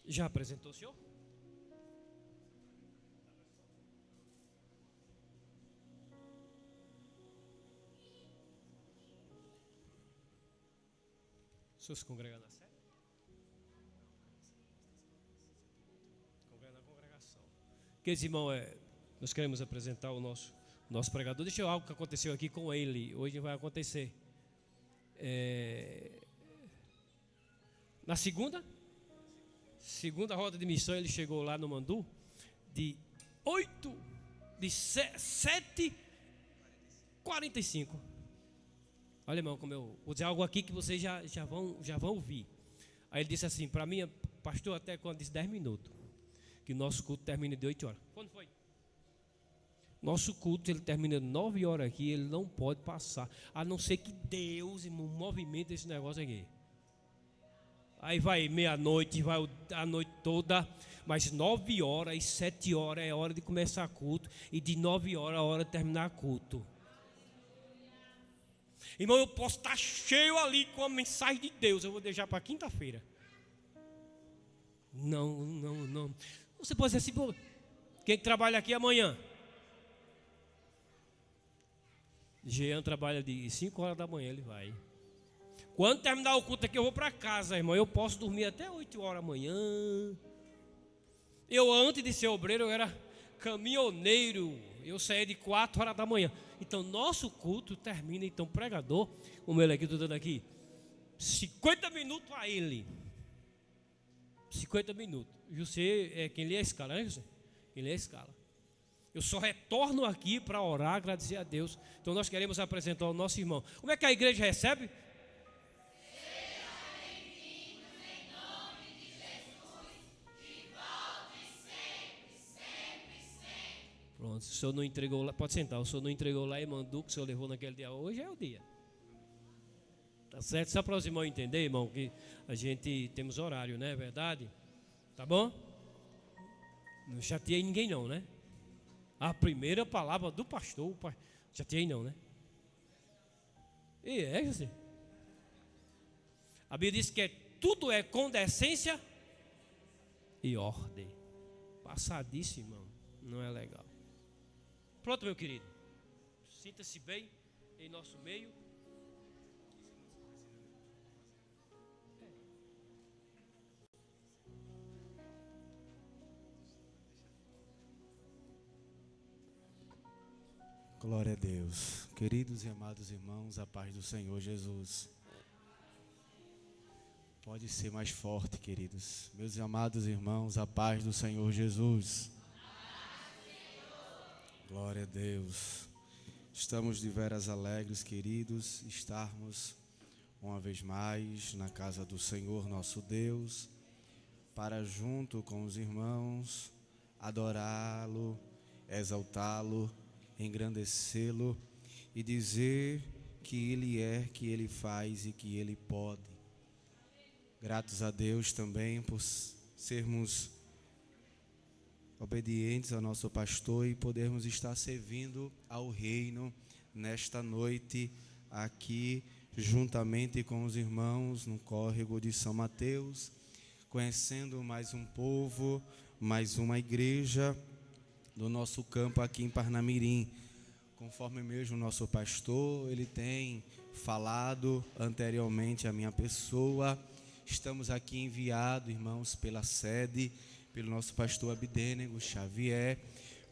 Já apresentou o senhor? O senhor se congrega na sede? Congrega na congregação. Queridos irmãos, nós queremos apresentar o nosso pregador. Deixa eu algo que aconteceu aqui com ele. Hoje vai acontecer. Na segunda roda de missão, ele chegou lá no Mandu de 7h45. Olha, irmão, como eu vou dizer algo aqui que vocês já vão ouvir. Aí ele disse assim para mim, pastor, até quando disse 10 minutos, que nosso culto termina de 8 horas. Quando foi? Nosso culto, ele termina de 9 horas aqui, ele não pode passar, a não ser que Deus, irmão, movimenta esse negócio aqui. Aí vai meia-noite, vai a noite toda, mas 9 horas e 7 horas é hora de começar culto, e de 9 horas é hora de terminar culto. Irmão, eu posso estar cheio ali com a mensagem de Deus, eu vou deixar para quinta-feira. Não. Você pode dizer assim, pô, quem trabalha aqui amanhã? Jean trabalha de 5 horas da manhã, ele vai. Quando terminar o culto aqui, eu vou para casa, irmão. Eu posso dormir até 8 horas da manhã. Eu, antes de ser obreiro, eu era caminhoneiro. Eu saía de 4 horas da manhã. Então, nosso culto termina, então, pregador, como ele aqui, estou dando aqui, 50 minutos a ele. 50 minutos. Você é quem lê a escala, né, José? Quem lê a escala. Eu só retorno aqui para orar, agradecer a Deus. Então, nós queremos apresentar o nosso irmão. Como é que a igreja recebe? Pronto, se o senhor não entregou lá, pode sentar, o senhor não entregou lá e mandou que o senhor levou naquele dia, hoje é o dia. Tá certo? Só para os irmãos entenderem, irmão, que a gente temos horário, né? É verdade? Tá bom? Não chateei ninguém não, né? A primeira palavra do pastor, chateei não, né? E José? A Bíblia diz que tudo é com decência e ordem. Passadice, irmão, não é legal. Pronto, meu querido. Sinta-se bem em nosso meio. Glória a Deus. Queridos e amados irmãos, a paz do Senhor Jesus. Pode ser mais forte, queridos. Meus amados irmãos, a paz do Senhor Jesus. Glória a Deus. Estamos de veras alegres, queridos, estarmos uma vez mais na casa do Senhor nosso Deus, para junto com os irmãos adorá-lo, exaltá-lo, engrandecê-lo e dizer que Ele é, que Ele faz e que Ele pode. Gratos a Deus também por sermos obedientes ao nosso pastor e podermos estar servindo ao reino nesta noite aqui juntamente com os irmãos no córrego de São Mateus, conhecendo mais um povo, mais uma igreja do nosso campo aqui em Parnamirim. Conforme mesmo o nosso pastor, ele tem falado anteriormente à minha pessoa, estamos aqui enviados, irmãos, pela sede, pelo nosso pastor Abdênego Xavier,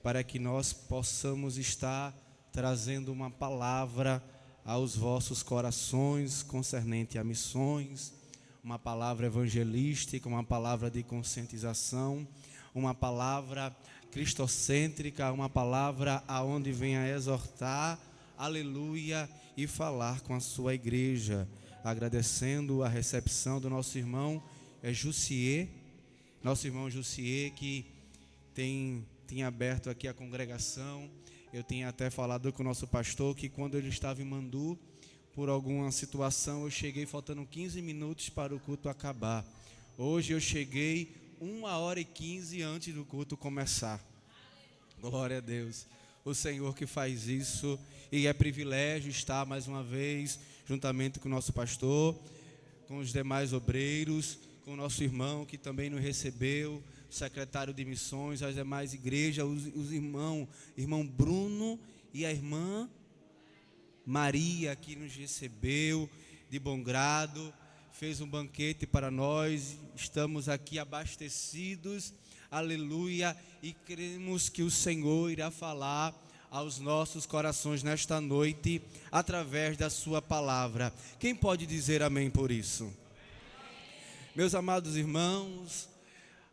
para que nós possamos estar trazendo uma palavra aos vossos corações concernente a missões, uma palavra evangelística, uma palavra de conscientização, uma palavra cristocêntrica, uma palavra aonde venha exortar, aleluia, e falar com a sua igreja, agradecendo a recepção do nosso irmão Jussier, nosso irmão Jussier, que tem aberto aqui a congregação. Eu tinha até falado com o nosso pastor que quando ele estava em Mandu, por alguma situação, eu cheguei faltando 15 minutos para o culto acabar. Hoje eu cheguei 1h15 antes do culto começar. Glória a Deus. O Senhor que faz isso, e é privilégio estar mais uma vez juntamente com o nosso pastor, com os demais obreiros, com o nosso irmão que também nos recebeu, o secretário de missões, as demais igrejas, os irmão Bruno e a irmã Maria, que nos recebeu de bom grado, fez um banquete para nós, estamos aqui abastecidos, aleluia, e cremos que o Senhor irá falar aos nossos corações nesta noite, através da sua palavra. Quem pode dizer amém por isso? Meus amados irmãos,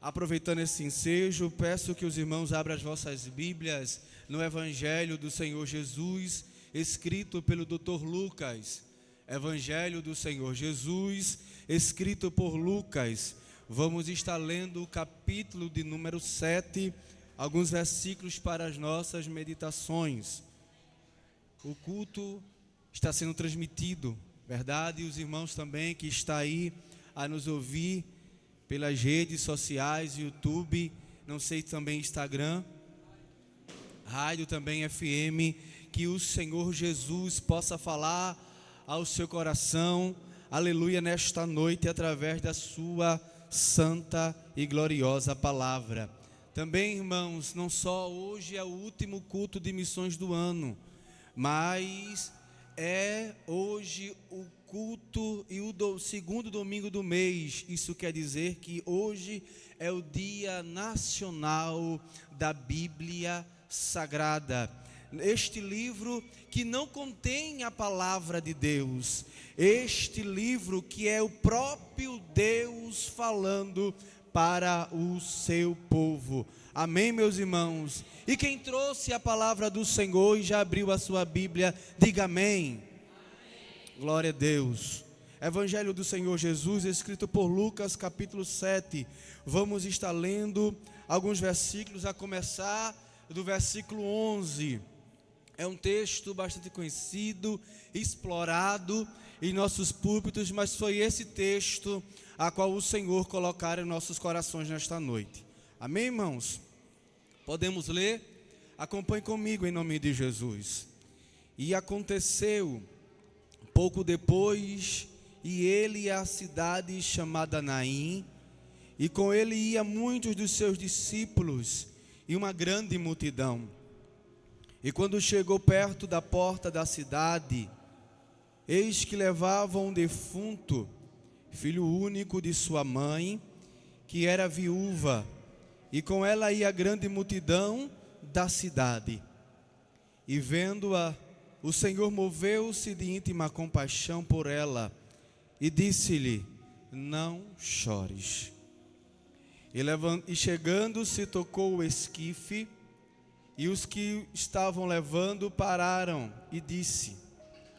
aproveitando esse ensejo, peço que os irmãos abram as vossas Bíblias no Evangelho do Senhor Jesus, escrito pelo Dr. Lucas. Evangelho do Senhor Jesus, escrito por Lucas. Vamos estar lendo o capítulo de número 7, alguns versículos para as nossas meditações. O culto está sendo transmitido, verdade? E os irmãos também que estão aí a nos ouvir pelas redes sociais, YouTube, não sei, também Instagram, rádio também FM, que o Senhor Jesus possa falar ao seu coração, aleluia, nesta noite, através da sua santa e gloriosa palavra. Também, irmãos, não só hoje é o último culto de missões do ano, mas é hoje o culto e o segundo domingo do mês. Isso quer dizer que hoje é o Dia Nacional da Bíblia Sagrada. Este livro que não contém a palavra de Deus, este livro que é o próprio Deus falando para o seu povo. Amém, meus irmãos? E quem trouxe a palavra do Senhor e já abriu a sua Bíblia, diga amém. Glória a Deus. Evangelho do Senhor Jesus, escrito por Lucas, capítulo 7. Vamos estar lendo alguns versículos, a começar do versículo 11. É um texto bastante conhecido, explorado em nossos púlpitos, mas foi esse texto a qual o Senhor colocara em nossos corações nesta noite. Amém, irmãos? Podemos ler? Acompanhe comigo em nome de Jesus. E aconteceu pouco depois, e ele e a cidade chamada Naim, e com ele ia muitos dos seus discípulos e uma grande multidão. E quando chegou perto da porta da cidade, eis que levavam um defunto, filho único de sua mãe, que era viúva, e com ela ia a grande multidão da cidade. E vendo-a, o Senhor moveu-se de íntima compaixão por ela, e disse-lhe: não chores. E chegando-se, tocou o esquife, e os que estavam levando pararam, e disse: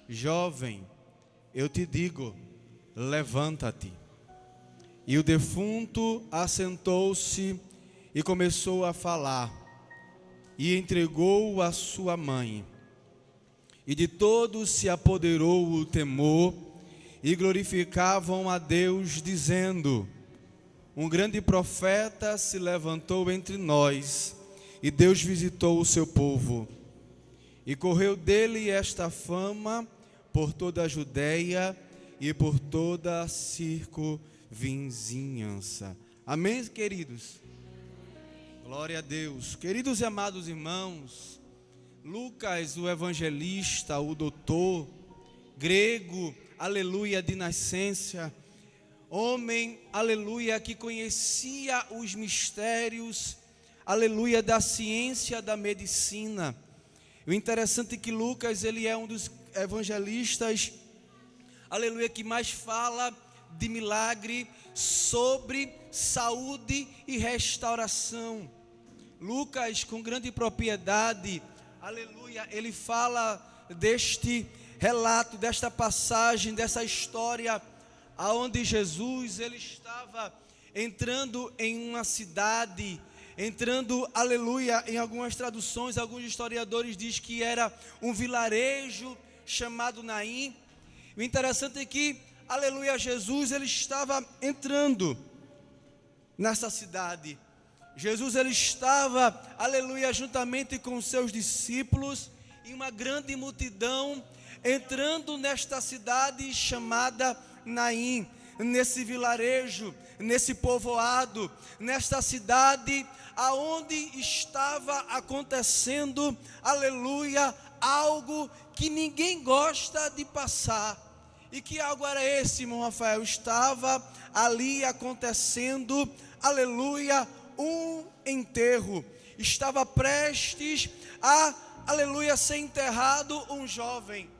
jovem, eu te digo, levanta-te. E o defunto assentou-se e começou a falar, e entregou-o à sua mãe. E de todos se apoderou o temor, e glorificavam a Deus, dizendo: um grande profeta se levantou entre nós, e Deus visitou o seu povo. E correu dele esta fama por toda a Judeia e por toda a circunvizinhança. Amém, queridos? Glória a Deus. Queridos e amados irmãos, Lucas, o evangelista, o doutor, grego, aleluia, de nascença, homem, aleluia, que conhecia os mistérios, aleluia, da ciência da medicina. O interessante é que Lucas, ele é um dos evangelistas, aleluia, que mais fala de milagre, sobre saúde e restauração. Lucas, com grande propriedade, aleluia, ele fala deste relato, desta passagem, dessa história, aonde Jesus, ele estava entrando em uma cidade, aleluia, em algumas traduções, alguns historiadores dizem que era um vilarejo chamado Naim. O interessante é que, aleluia, Jesus, ele estava entrando nessa cidade. Jesus, ele estava, aleluia, juntamente com seus discípulos, e uma grande multidão entrando nesta cidade chamada Naim, nesse vilarejo, nesse povoado, nesta cidade aonde estava acontecendo, aleluia, algo que ninguém gosta de passar. E que algo era esse, irmão Rafael? Estava ali acontecendo, aleluia, um enterro. Estava prestes a, aleluia, ser enterrado um jovem.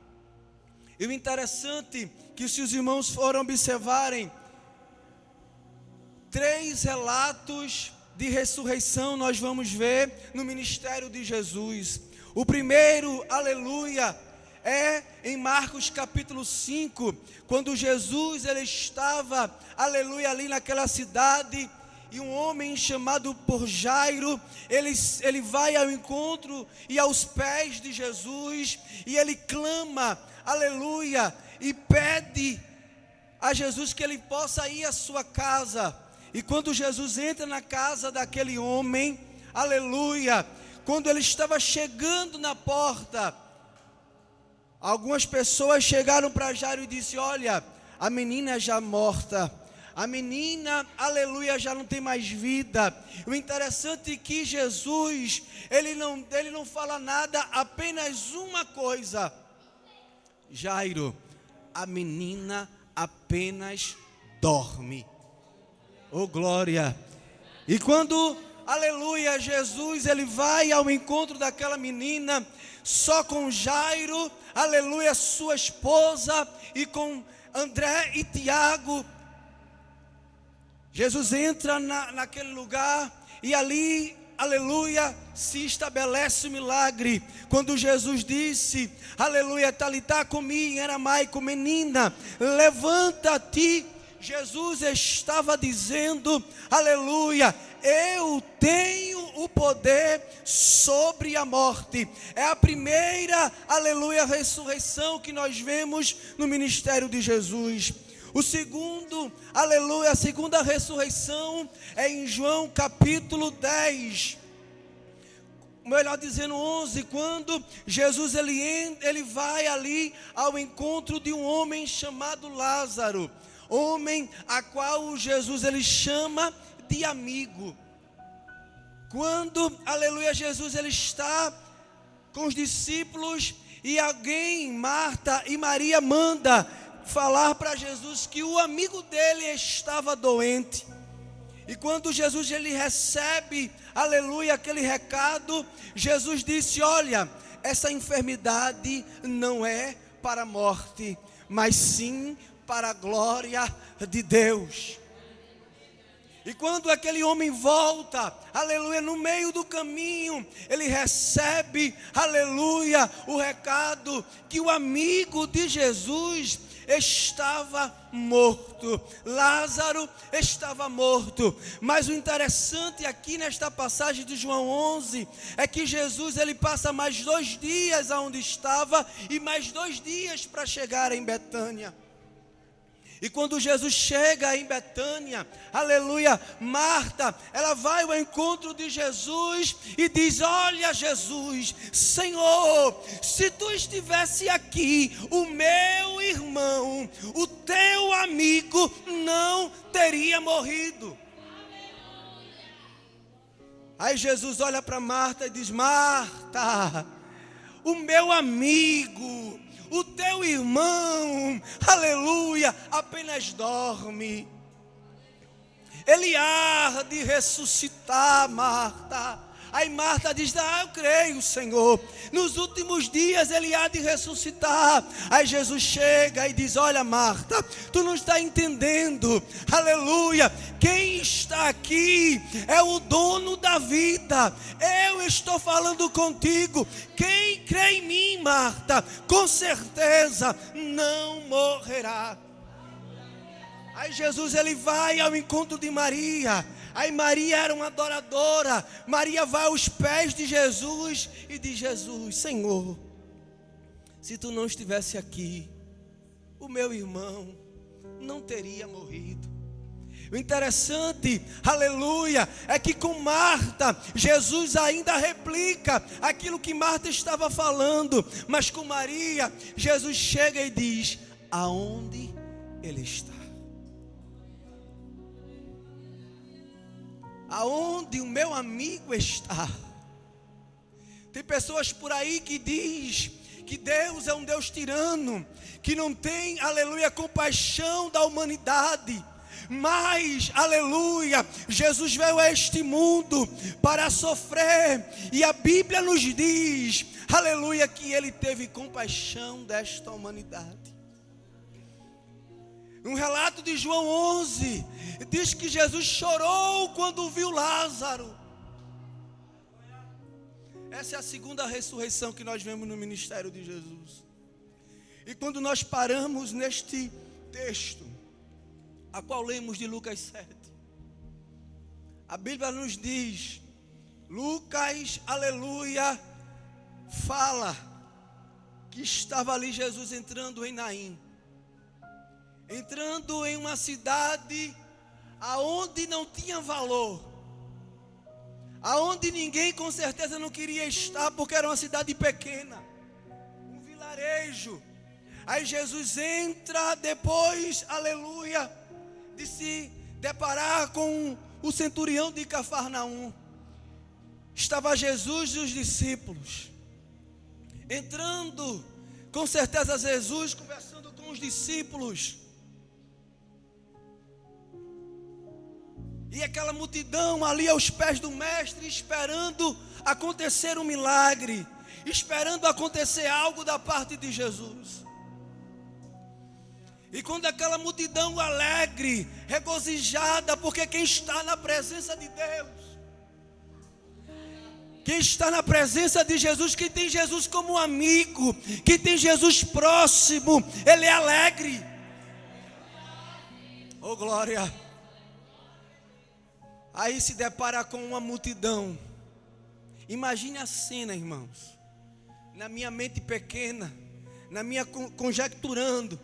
E o interessante que, se os irmãos forem observarem, 3 relatos de ressurreição nós vamos ver no ministério de Jesus. O primeiro, aleluia, é em Marcos capítulo 5, quando Jesus ele estava, aleluia, ali naquela cidade, e um homem chamado por Jairo, ele vai ao encontro e aos pés de Jesus, e ele clama, aleluia, e pede a Jesus que ele possa ir à sua casa. E quando Jesus entra na casa daquele homem, aleluia, quando ele estava chegando na porta, algumas pessoas chegaram para Jairo e disse: olha, a menina já morta, a menina, aleluia, já não tem mais vida. O interessante é que Jesus, ele não fala nada, apenas uma coisa: Jairo, a menina apenas dorme. Oh glória! E quando, aleluia, Jesus ele vai ao encontro daquela menina, só com Jairo, aleluia, sua esposa, e com André e Tiago, Jesus entra naquele lugar, e ali, aleluia, se estabelece o milagre. Quando Jesus disse, aleluia, talitá cumi, em aramaico, menina, levanta-te. Jesus estava dizendo, aleluia, eu tenho o poder sobre a morte. É a primeira, aleluia, ressurreição que nós vemos no ministério de Jesus. O segundo, aleluia, a segunda ressurreição é em João capítulo 10. Melhor dizendo 11, quando Jesus ele vai ali ao encontro de um homem chamado Lázaro. Homem a qual Jesus ele chama de amigo. Quando, aleluia, Jesus ele está com os discípulos e alguém, Marta e Maria, manda falar para Jesus que o amigo dele estava doente. E quando Jesus ele recebe, aleluia, aquele recado, Jesus disse: olha, essa enfermidade não é para a morte, mas sim para a glória de Deus. E quando aquele homem volta, aleluia, no meio do caminho, ele recebe, aleluia, o recado que o amigo de Jesus estava morto. Lázaro estava morto. Mas o interessante aqui nesta passagem de João 11 é que Jesus ele passa mais 2 dias aonde estava e mais 2 dias para chegar em Betânia. E quando Jesus chega em Betânia, aleluia, Marta, ela vai ao encontro de Jesus e diz: olha Jesus, Senhor, se tu estivesse aqui, o meu irmão, o teu amigo não teria morrido. Aí Jesus olha para Marta e diz: Marta, o meu amigo, o teu irmão, aleluia, apenas dorme. Ele há de ressuscitar, Marta. Aí Marta diz: eu creio, Senhor, nos últimos dias ele há de ressuscitar. Aí Jesus chega e diz: olha Marta, tu não está entendendo, aleluia, quem está aqui é o dono da vida. Eu estou falando contigo. Quem crê em mim, Marta, com certeza não morrerá. Aí Jesus ele vai ao encontro de Maria. Aí Maria era uma adoradora. Maria vai aos pés de Jesus e diz: Jesus, Senhor, se tu não estivesse aqui, o meu irmão não teria morrido. O interessante, aleluia, é que com Marta, Jesus ainda replica aquilo que Marta estava falando. Mas com Maria, Jesus chega e diz: aonde ele está? Aonde o meu amigo está? Tem pessoas por aí que diz que Deus é um Deus tirano, que não tem, aleluia, compaixão da humanidade. Mas, aleluia, Jesus veio a este mundo para sofrer, e a Bíblia nos diz, aleluia, que ele teve compaixão desta humanidade. Um relato de João 11 diz que Jesus chorou quando viu Lázaro. Essa é a segunda ressurreição que nós vemos no ministério de Jesus. E quando nós paramos neste texto, a qual lemos de Lucas 7, a Bíblia nos diz, Lucas, aleluia, fala que estava ali Jesus entrando em Naim, entrando em uma cidade aonde não tinha valor, aonde ninguém com certeza não queria estar, porque era uma cidade pequena, um vilarejo. Aí Jesus entra depois, aleluia, de se deparar com o centurião de Cafarnaum. Estava Jesus e os discípulos. Entrando, com certeza Jesus conversando com os discípulos. E aquela multidão ali aos pés do mestre, esperando acontecer um milagre, esperando acontecer algo da parte de Jesus. E quando aquela multidão alegre, regozijada, porque quem está na presença de Deus, quem está na presença de Jesus, quem tem Jesus como amigo, quem tem Jesus próximo, ele é alegre. Oh glória! Aí se depara com uma multidão. Imagine a cena, irmãos. Na minha mente pequena, na minha conjecturando,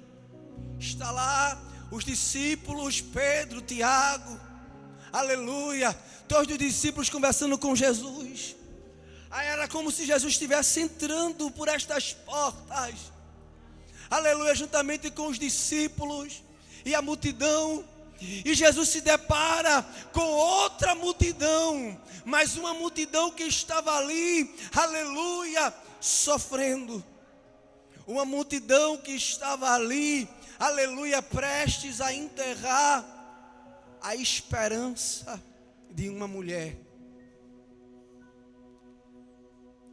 está lá os discípulos, Pedro, Tiago, aleluia, todos os discípulos conversando com Jesus. Aí era como se Jesus estivesse entrando por estas portas, aleluia, juntamente com os discípulos e a multidão. E Jesus se depara com outra multidão, mas uma multidão que estava ali, aleluia, sofrendo. Uma multidão que estava ali, aleluia, prestes a enterrar a esperança de uma mulher.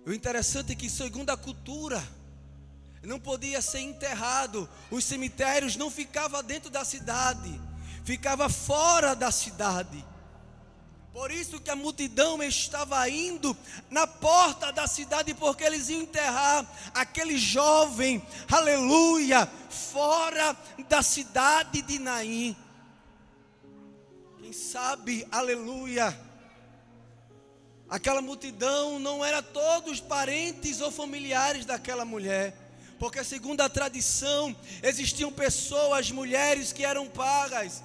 O interessante é que, segundo a cultura, não podia ser enterrado. Os cemitérios não ficavam dentro da cidade, ficava fora da cidade. Por isso que a multidão estava indo na porta da cidade, porque eles iam enterrar aquele jovem, aleluia, fora da cidade de Naim. Quem sabe, aleluia, aquela multidão não era todos parentes ou familiares daquela mulher, porque segundo a tradição, existiam pessoas, mulheres que eram pagas,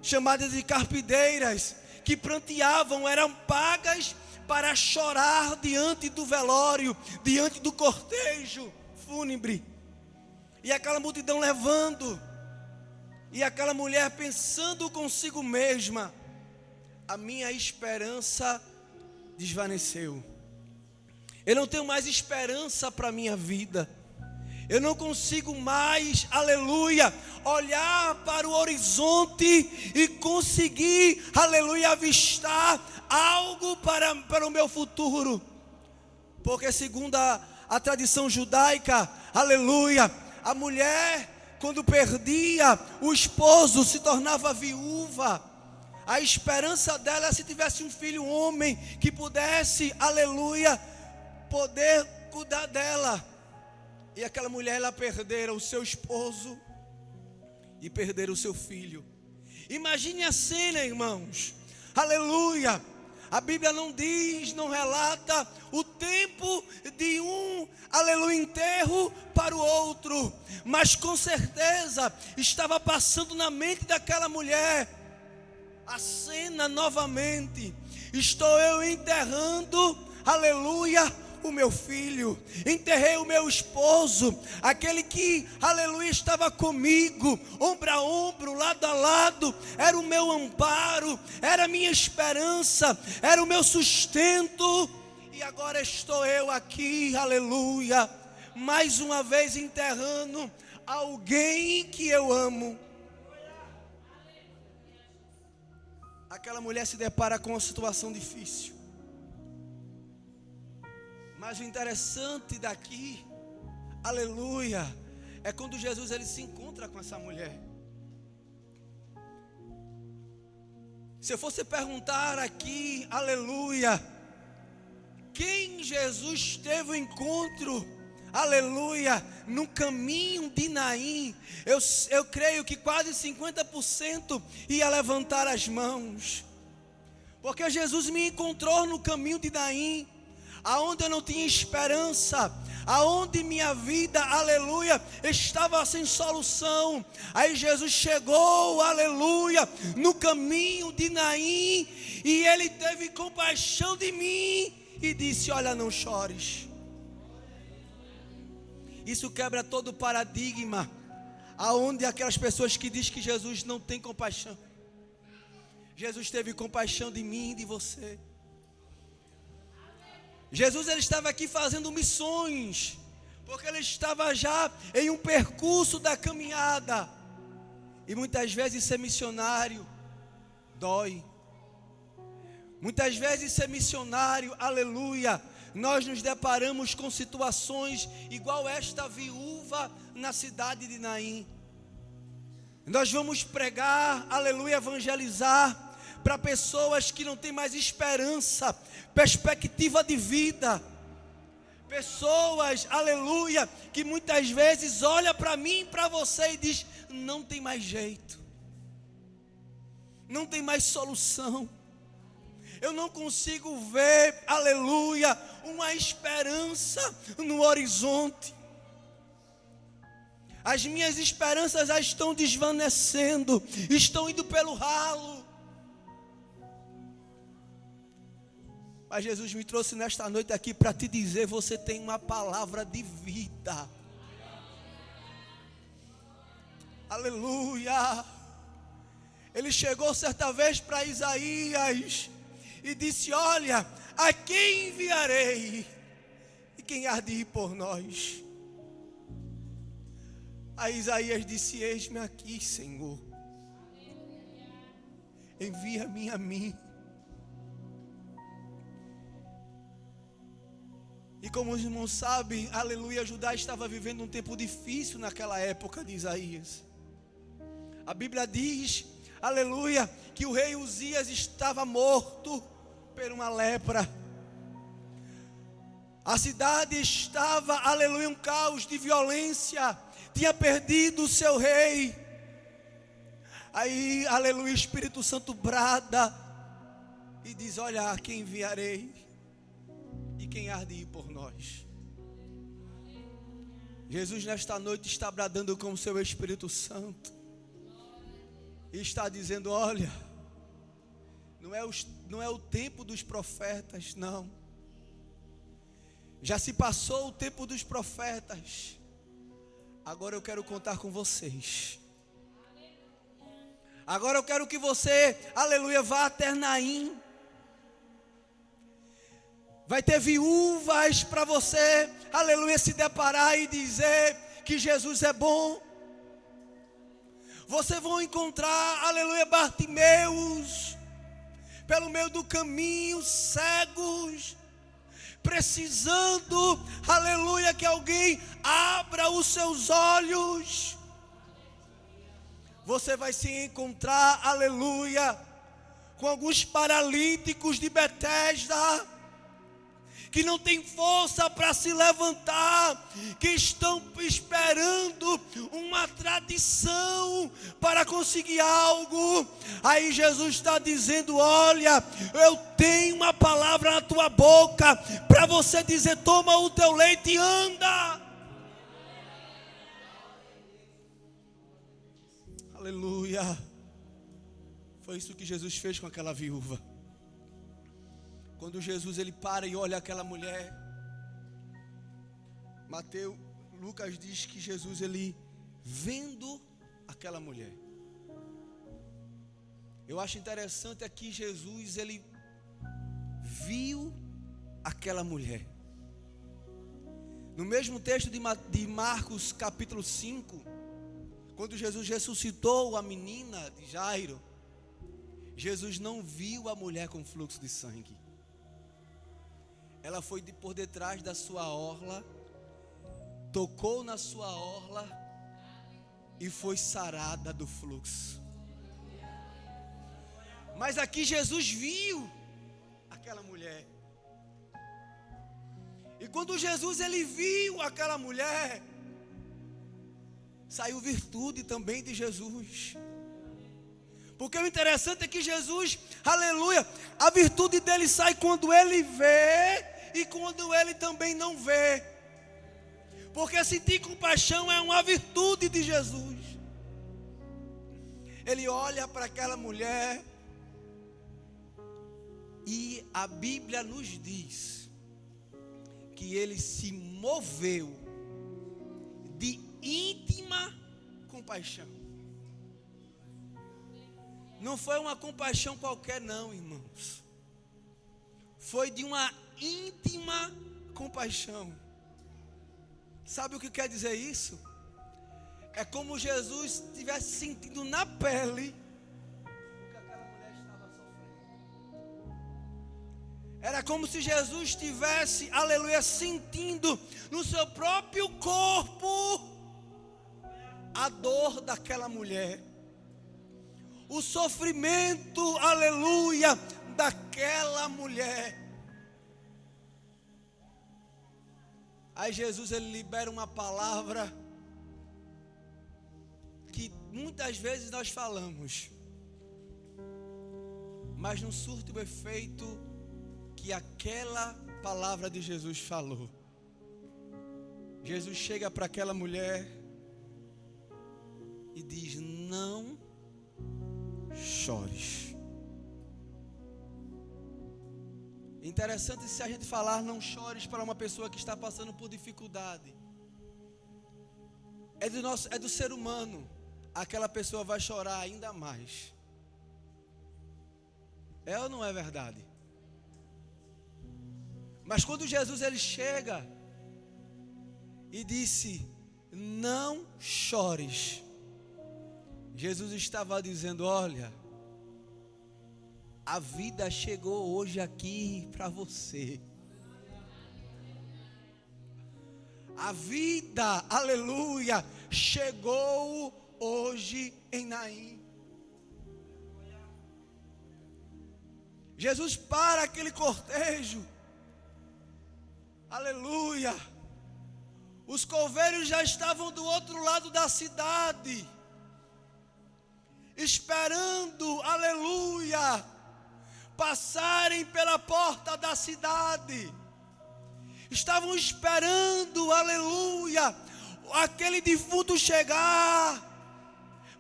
chamadas de carpideiras, que pranteavam, eram pagas para chorar diante do velório, diante do cortejo fúnebre. E aquela multidão levando, e aquela mulher pensando consigo mesma: a minha esperança desvaneceu. Eu não tenho mais esperança para a minha vida. Eu não consigo mais, aleluia, olhar para o horizonte e conseguir, aleluia, avistar algo para o meu futuro. Porque segundo a tradição judaica, aleluia, a mulher, quando perdia o esposo, se tornava viúva. A esperança dela é se tivesse um filho homem que pudesse, aleluia, poder cuidar dela. E aquela mulher, ela perdera o seu esposo e perdera o seu filho. Imagine a cena, irmãos. Aleluia. A Bíblia não diz, não relata o tempo de um, aleluia, enterro para o outro. Mas com certeza estava passando na mente daquela mulher: a cena novamente. Estou eu enterrando, aleluia, o meu filho. Enterrei o meu esposo, aquele que, aleluia, estava comigo, ombro a ombro, lado a lado, era o meu amparo, era a minha esperança, era o meu sustento. E agora estou eu aqui, aleluia, mais uma vez enterrando alguém que eu amo. Aquela mulher se depara com uma situação difícil. Mas o interessante daqui, aleluia, é quando Jesus ele se encontra com essa mulher. Se eu fosse perguntar aqui, aleluia, quem Jesus teve o encontro, aleluia, no caminho de Naim, eu creio que quase 50% ia levantar as mãos. Porque Jesus me encontrou no caminho de Naim, aonde eu não tinha esperança, aonde minha vida, aleluia, estava sem solução. Aí Jesus chegou, aleluia, no caminho de Naim, e ele teve compaixão de mim e disse: olha, não chores. Isso quebra todo o paradigma, aonde aquelas pessoas que dizem que Jesus não tem compaixão. Jesus teve compaixão de mim e de você. Jesus ele estava aqui fazendo missões, porque ele estava já em um percurso da caminhada. E muitas vezes ser missionário dói. Muitas vezes ser missionário, aleluia, nós nos deparamos com situações igual esta viúva na cidade de Naim. Nós vamos pregar, aleluia, evangelizar para pessoas que não têm mais esperança, perspectiva de vida. Pessoas, aleluia, que muitas vezes olha para mim e para você e diz: não tem mais jeito, não tem mais solução. Eu não consigo ver, aleluia, uma esperança no horizonte. As minhas esperanças já estão desvanecendo, estão indo pelo ralo. Mas Jesus me trouxe nesta noite aqui para te dizer: você tem uma palavra de vida. Aleluia. Ele chegou certa vez para Isaías e disse: olha, a quem enviarei? E quem há de ir por nós? Aí Isaías disse: eis-me aqui, Senhor, envia-me a mim. E como os irmãos sabem, aleluia, Judá estava vivendo um tempo difícil naquela época de Isaías. A Bíblia diz, aleluia, que o rei Uzias estava morto por uma lepra. A cidade estava, aleluia, um caos de violência, tinha perdido o seu rei. Aí, aleluia, o Espírito Santo brada e diz: olha, a quem enviarei? E quem há de ir por nós? Jesus nesta noite está bradando com o seu Espírito Santo e está dizendo: olha, não é o tempo dos profetas, não. Já se passou o tempo dos profetas. Agora eu quero contar com vocês. Agora eu quero que você, aleluia, vá até Naim. Vai ter viúvas para você, aleluia, se deparar e dizer que Jesus é bom. Vocês vão encontrar, aleluia, Bartimeus pelo meio do caminho, cegos, precisando, aleluia, que alguém abra os seus olhos. Você vai se encontrar, aleluia, com alguns paralíticos de Betesda, que não tem força para se levantar, que estão esperando uma tradição para conseguir algo. Aí Jesus está dizendo: olha, eu tenho uma palavra na tua boca, para você dizer: toma o teu leite e anda. Aleluia. Foi isso que Jesus fez com aquela viúva. Quando Jesus ele para e olha aquela mulher, Lucas diz que Jesus ele vendo aquela mulher. Eu acho interessante aqui Jesus ele viu aquela mulher. No mesmo texto de Marcos capítulo 5, quando Jesus ressuscitou a menina de Jairo, Jesus não viu a mulher com fluxo de sangue. Ela foi por detrás da sua orla, tocou na sua orla e foi sarada do fluxo. Mas aqui Jesus viu aquela mulher. E quando Jesus ele viu aquela mulher, saiu virtude também de Jesus. Porque o interessante é que Jesus, aleluia, a virtude dele sai quando ele vê e quando ele também não vê. Porque sentir compaixão é uma virtude de Jesus. Ele olha para aquela mulher e a Bíblia nos diz que ele se moveu de íntima compaixão. Não foi uma compaixão qualquer não, irmãos. Foi de uma íntima compaixão. Sabe o que quer dizer isso? É como Jesus estivesse sentindo na pele o que aquela mulher estava sofrendo. Era como se Jesus estivesse, aleluia, sentindo no seu próprio corpo a dor daquela mulher. O sofrimento, aleluia, daquela mulher. Aí Jesus ele libera uma palavra que muitas vezes nós falamos, mas não surte o efeito que aquela palavra de Jesus falou. Jesus chega para aquela mulher e diz: não chores. Interessante se a gente falar não chores para uma pessoa que está passando por dificuldade. É do ser humano. Aquela pessoa vai chorar ainda mais. É ou não é verdade? Mas quando Jesus ele chega e disse: não chores, Jesus estava dizendo: olha, a vida chegou hoje aqui para você. A vida, aleluia, chegou hoje em Naim. Jesus para aquele cortejo, aleluia. Os coveiros já estavam do outro lado da cidade, esperando, aleluia, passarem pela porta da cidade. Estavam esperando, aleluia, aquele defunto chegar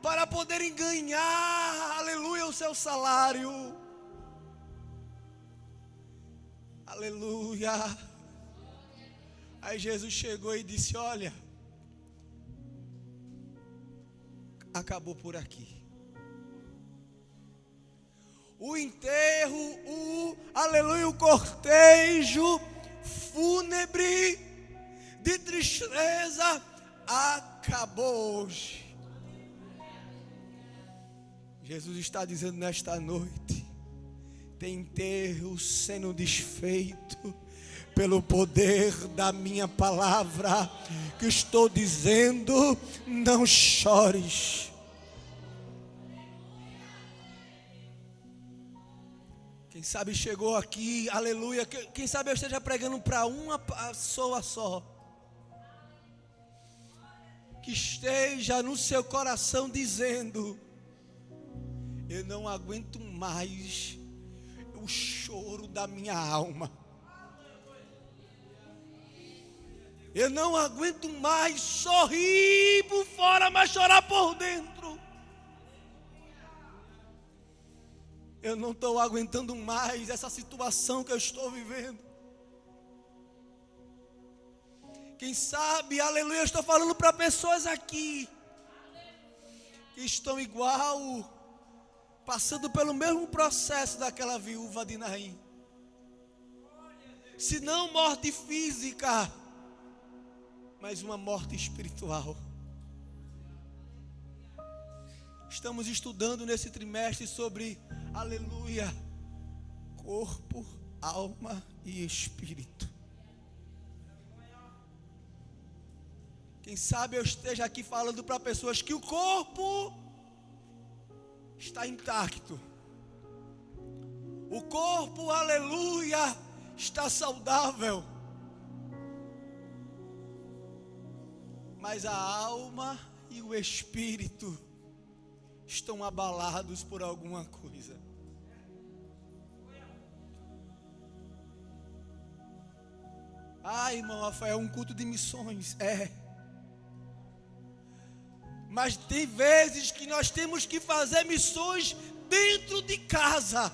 para poderem ganhar, aleluia, o seu salário. Aleluia. Aí Jesus chegou e disse: olha, acabou por aqui. O enterro, aleluia, o cortejo fúnebre de tristeza acabou hoje. Jesus está dizendo nesta noite: tem enterro sendo desfeito pelo poder da minha palavra, que estou dizendo: não chores. Quem sabe chegou aqui, aleluia, quem sabe eu esteja pregando para uma pessoa só, que esteja no seu coração dizendo: eu não aguento mais o choro da minha alma. Eu não aguento mais sorrir por fora, mas chorar por dentro. Eu não estou aguentando mais essa situação que eu estou vivendo. Quem sabe, aleluia, eu estou falando para pessoas aqui que estão igual, passando pelo mesmo processo daquela viúva de Naim. Se não morte física, mas uma morte espiritual. Estamos estudando nesse trimestre sobre, aleluia, corpo, alma e espírito. Quem sabe eu esteja aqui falando para pessoas que o corpo está intacto. O corpo, aleluia, está saudável. Mas a alma e o espírito estão abalados por alguma coisa. Irmão Rafael, é um culto de missões. Mas tem vezes que nós temos que fazer missões dentro de casa.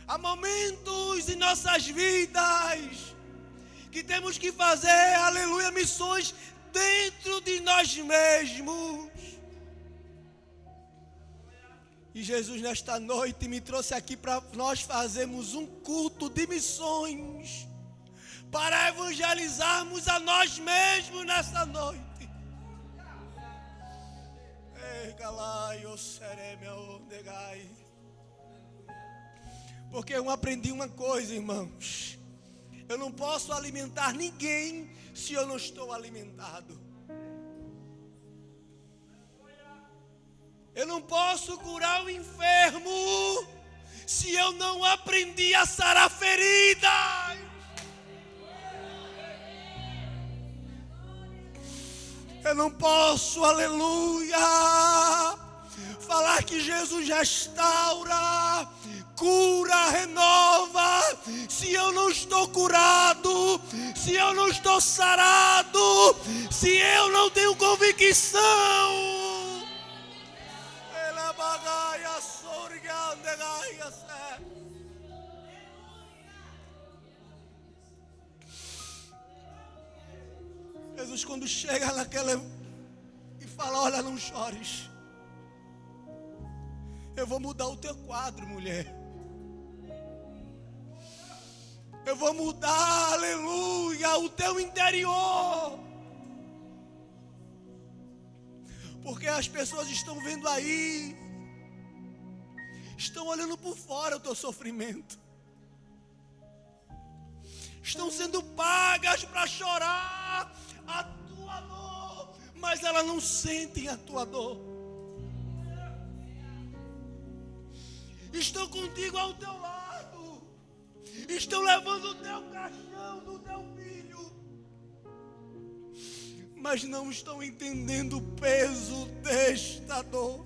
Há momentos em nossas vidas que temos que fazer, aleluia, missões dentro de nós mesmos. E Jesus nesta noite me trouxe aqui para nós fazermos um culto de missões, para evangelizarmos a nós mesmos nesta noite. Porque eu aprendi uma coisa, irmãos. Eu não posso alimentar ninguém se eu não estou alimentado. Eu não posso curar o enfermo se eu não aprendi a sarar feridas. Eu não posso, aleluia, falar que Jesus restaura, cura, renova, se eu não estou curado, se eu não estou sarado, se eu não tenho convicção. Jesus, quando chega naquela e fala, olha, não chores, eu vou mudar o teu quadro, mulher. Eu vou mudar, aleluia, o teu interior. Porque as pessoas estão vendo aí, estão olhando por fora o teu sofrimento. Estão sendo pagas para chorar a tua dor, mas elas não sentem a tua dor. Estão contigo ao teu lado, estão levando o teu caixão do teu filho, mas não estão entendendo o peso desta dor.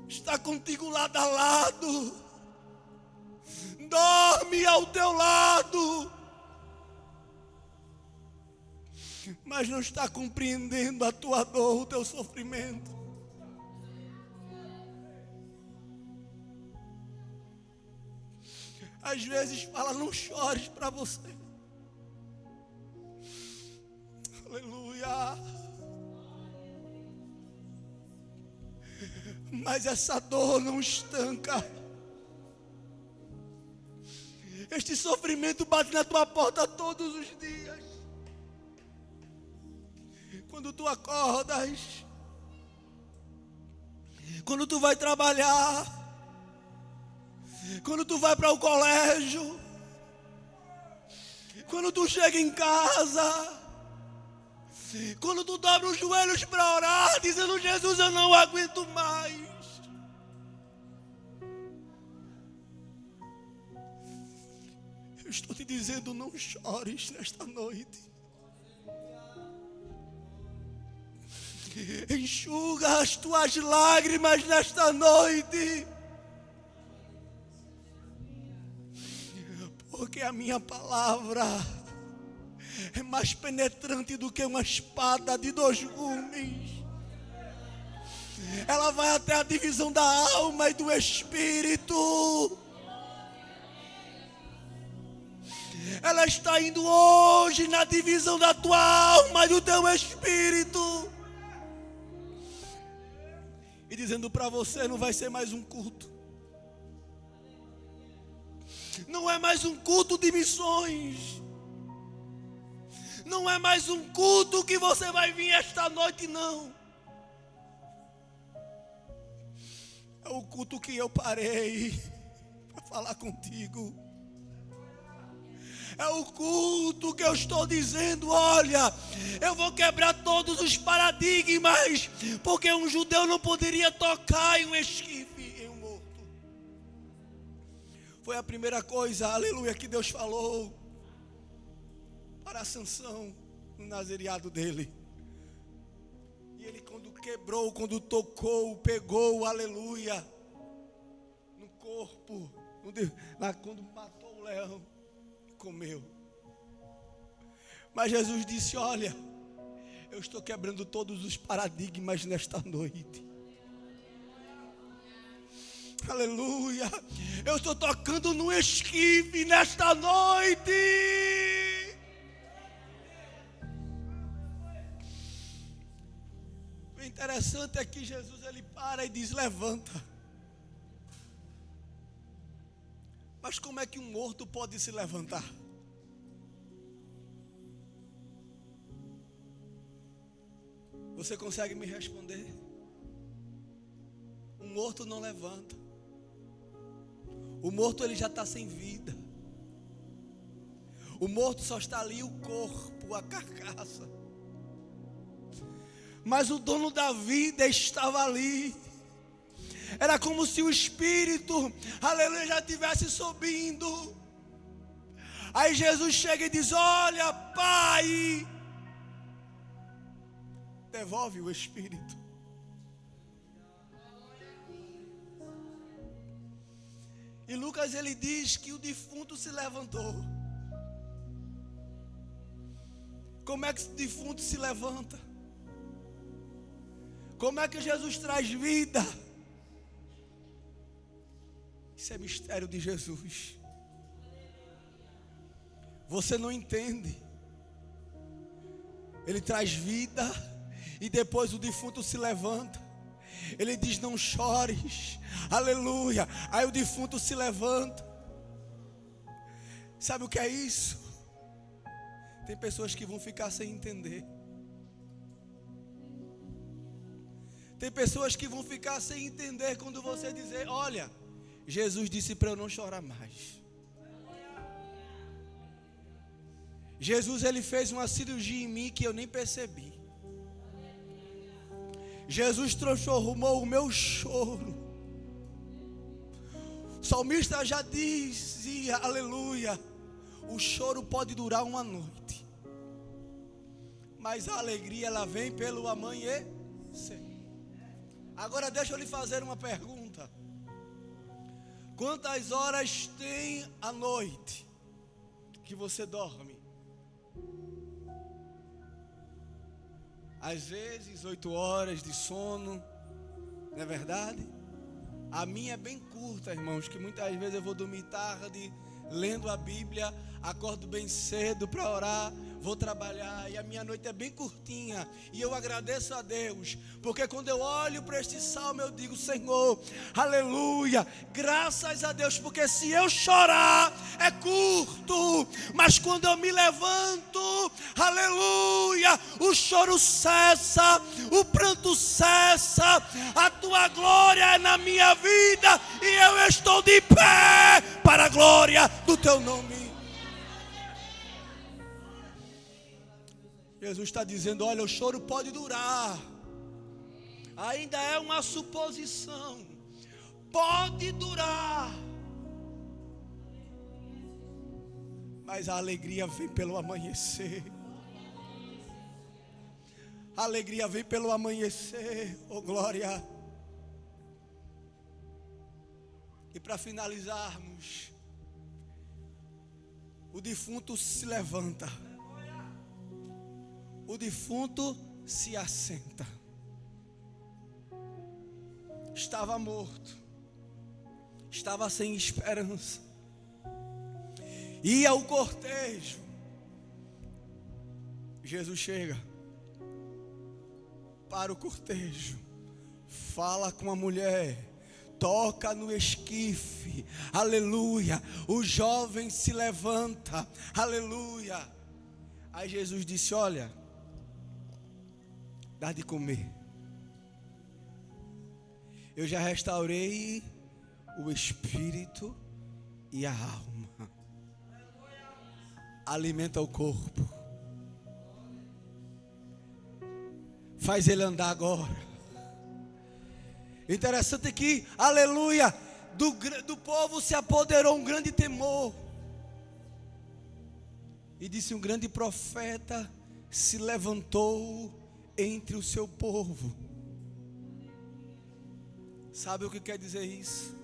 Está contigo lado a lado, dorme ao teu lado, mas não está compreendendo a tua dor, o teu sofrimento. Às vezes fala, não chores para você. Aleluia. Mas essa dor não estanca. Este sofrimento bate na tua porta todos os dias. Quando tu acordas, quando tu vai trabalhar, quando tu vai para o colégio, quando tu chega em casa, quando tu dobra os joelhos para orar, dizendo, Jesus, eu não aguento mais. Eu estou te dizendo, não chores nesta noite. Enxuga as tuas lágrimas nesta noite. Porque a minha palavra é mais penetrante do que uma espada de 2 gumes. Ela vai até a divisão da alma e do espírito. Ela está indo hoje na divisão da tua alma e do teu espírito. E dizendo para você, não vai ser mais um culto. Não é mais um culto de missões. Não é mais um culto que você vai vir esta noite, não. É o culto que eu parei para falar contigo. É o culto que eu estou dizendo, olha, eu vou quebrar todos os paradigmas, porque um judeu não poderia tocar em um esquife, em um morto. Foi a primeira coisa, aleluia, que Deus falou para Sansão no nazereado dele. E ele quando quebrou, quando tocou, pegou, aleluia, no corpo, quando matou o leão, comeu. Mas Jesus disse, olha, eu estou quebrando todos os paradigmas nesta noite. Aleluia. Eu estou tocando no esquife nesta noite. O interessante é que Jesus ele para e diz, levanta. Mas como é que um morto pode se levantar? Você consegue me responder? Um morto não levanta. O morto ele já está sem vida. O morto só está ali o corpo, a carcaça. Mas o dono da vida estava ali. Era como se o Espírito, aleluia, já estivesse subindo. Aí Jesus chega e diz, olha, Pai, devolve o Espírito. E Lucas ele diz que o defunto se levantou. Como é que o defunto se levanta? Como é que Jesus traz vida? Isso é mistério de Jesus. Você não entende. Ele traz vida e depois o defunto se levanta. Ele diz, não chores. Aleluia. Aí o defunto se levanta. Sabe o que é isso? Tem pessoas que vão ficar sem entender. Tem pessoas que vão ficar sem entender quando você dizer, olha, Jesus disse para eu não chorar mais. Jesus ele fez uma cirurgia em mim que eu nem percebi. Jesus transformou o meu choro. O salmista já dizia, aleluia, o choro pode durar uma noite, mas a alegria ela vem pelo amanhecer. Agora deixa eu lhe fazer uma pergunta. Quantas horas tem a noite que você dorme? Às vezes 8 horas de sono, não é verdade? A minha é bem curta, irmãos, que muitas vezes eu vou dormir tarde, lendo a Bíblia, acordo bem cedo para orar, vou trabalhar e a minha noite é bem curtinha. E eu agradeço a Deus, porque quando eu olho para este salmo eu digo, Senhor, aleluia, graças a Deus, porque se eu chorar é curto, mas quando eu me levanto, aleluia, o choro cessa, o pranto cessa, a tua glória é na minha vida e eu estou de pé para a glória do teu nome. Jesus está dizendo, olha, o choro pode durar. Ainda é uma suposição. Pode durar. Mas a alegria vem pelo amanhecer. A alegria vem pelo amanhecer, oh glória. E para finalizarmos, o defunto se levanta. o defunto se assenta. Estava morto, estava sem esperança. Ia o cortejo. Jesus chega para o cortejo, fala com a mulher, toca no esquife, aleluia. O jovem se levanta, aleluia. Aí Jesus disse: olha, dá de comer. Eu já restaurei o espírito e a alma. Alimenta o corpo. Faz ele andar agora. Interessante que, aleluia, do povo se apoderou um grande temor. E disse: um grande profeta se levantou entre o seu povo. Sabe o que quer dizer isso?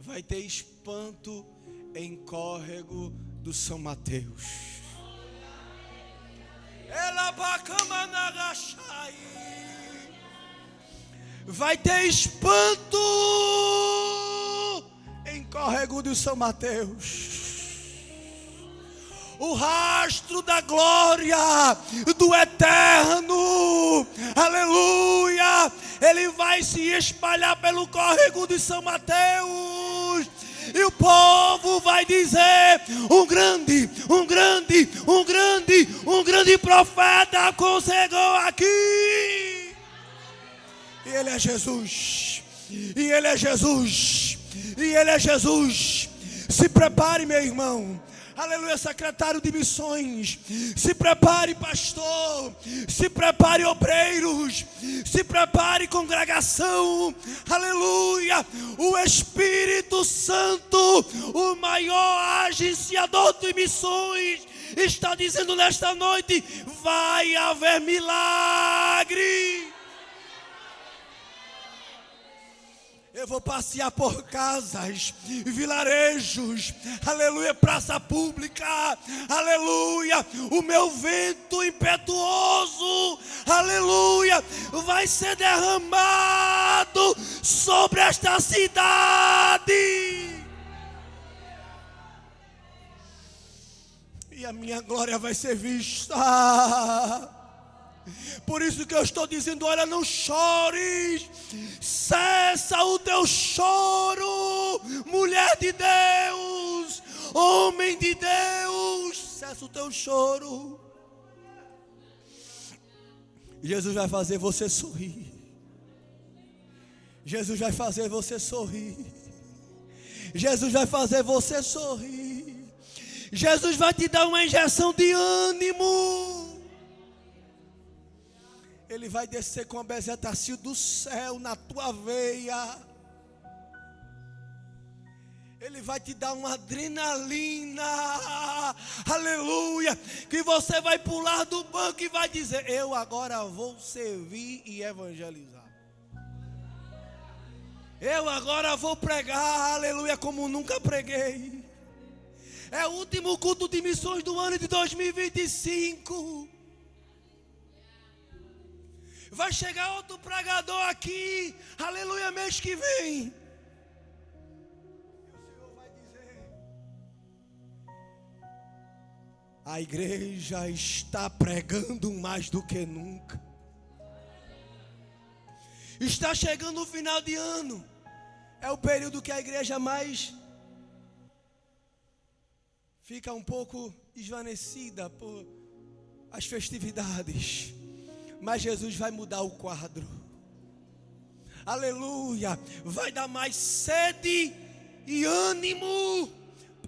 Vai ter espanto em Córrego do São Mateus. Vai ter espanto em Córrego do São Mateus. O rastro da glória do eterno, aleluia, ele vai se espalhar pelo Córrego de São Mateus. E o povo vai dizer: um grande profeta aconselhou aqui. E ele é Jesus. E ele é Jesus. E ele é Jesus. Se prepare, meu irmão. Aleluia, secretário de missões. Se prepare, pastor. Se prepare, obreiros. Se prepare, congregação. Aleluia. O Espírito Santo, o maior agenciador de missões, está dizendo nesta noite: vai haver milagre. Eu vou passear por casas, vilarejos, aleluia, praça pública, aleluia. O meu vento impetuoso, aleluia, vai ser derramado sobre esta cidade. E a minha glória vai ser vista. Por isso que eu estou dizendo: olha, não chores, cessa o teu choro, mulher de Deus, homem de Deus, cessa o teu choro. Jesus vai fazer você sorrir. Jesus vai fazer você sorrir. Jesus vai fazer você sorrir. Jesus vai te dar uma injeção de ânimo. Ele vai descer com a bezetacil do céu na tua veia. Ele vai te dar uma adrenalina, aleluia, que você vai pular do banco e vai dizer: eu agora vou servir e evangelizar. Eu agora vou pregar, aleluia, como nunca preguei. É o último culto de missões do ano de 2025. Vai chegar outro pregador aqui, aleluia, mês que vem. E o Senhor vai dizer: a igreja está pregando mais do que nunca. Está chegando o final de ano. É o período que a igreja mais fica um pouco esvanecida por as festividades. Mas Jesus vai mudar o quadro. Aleluia. Vai dar mais sede e ânimo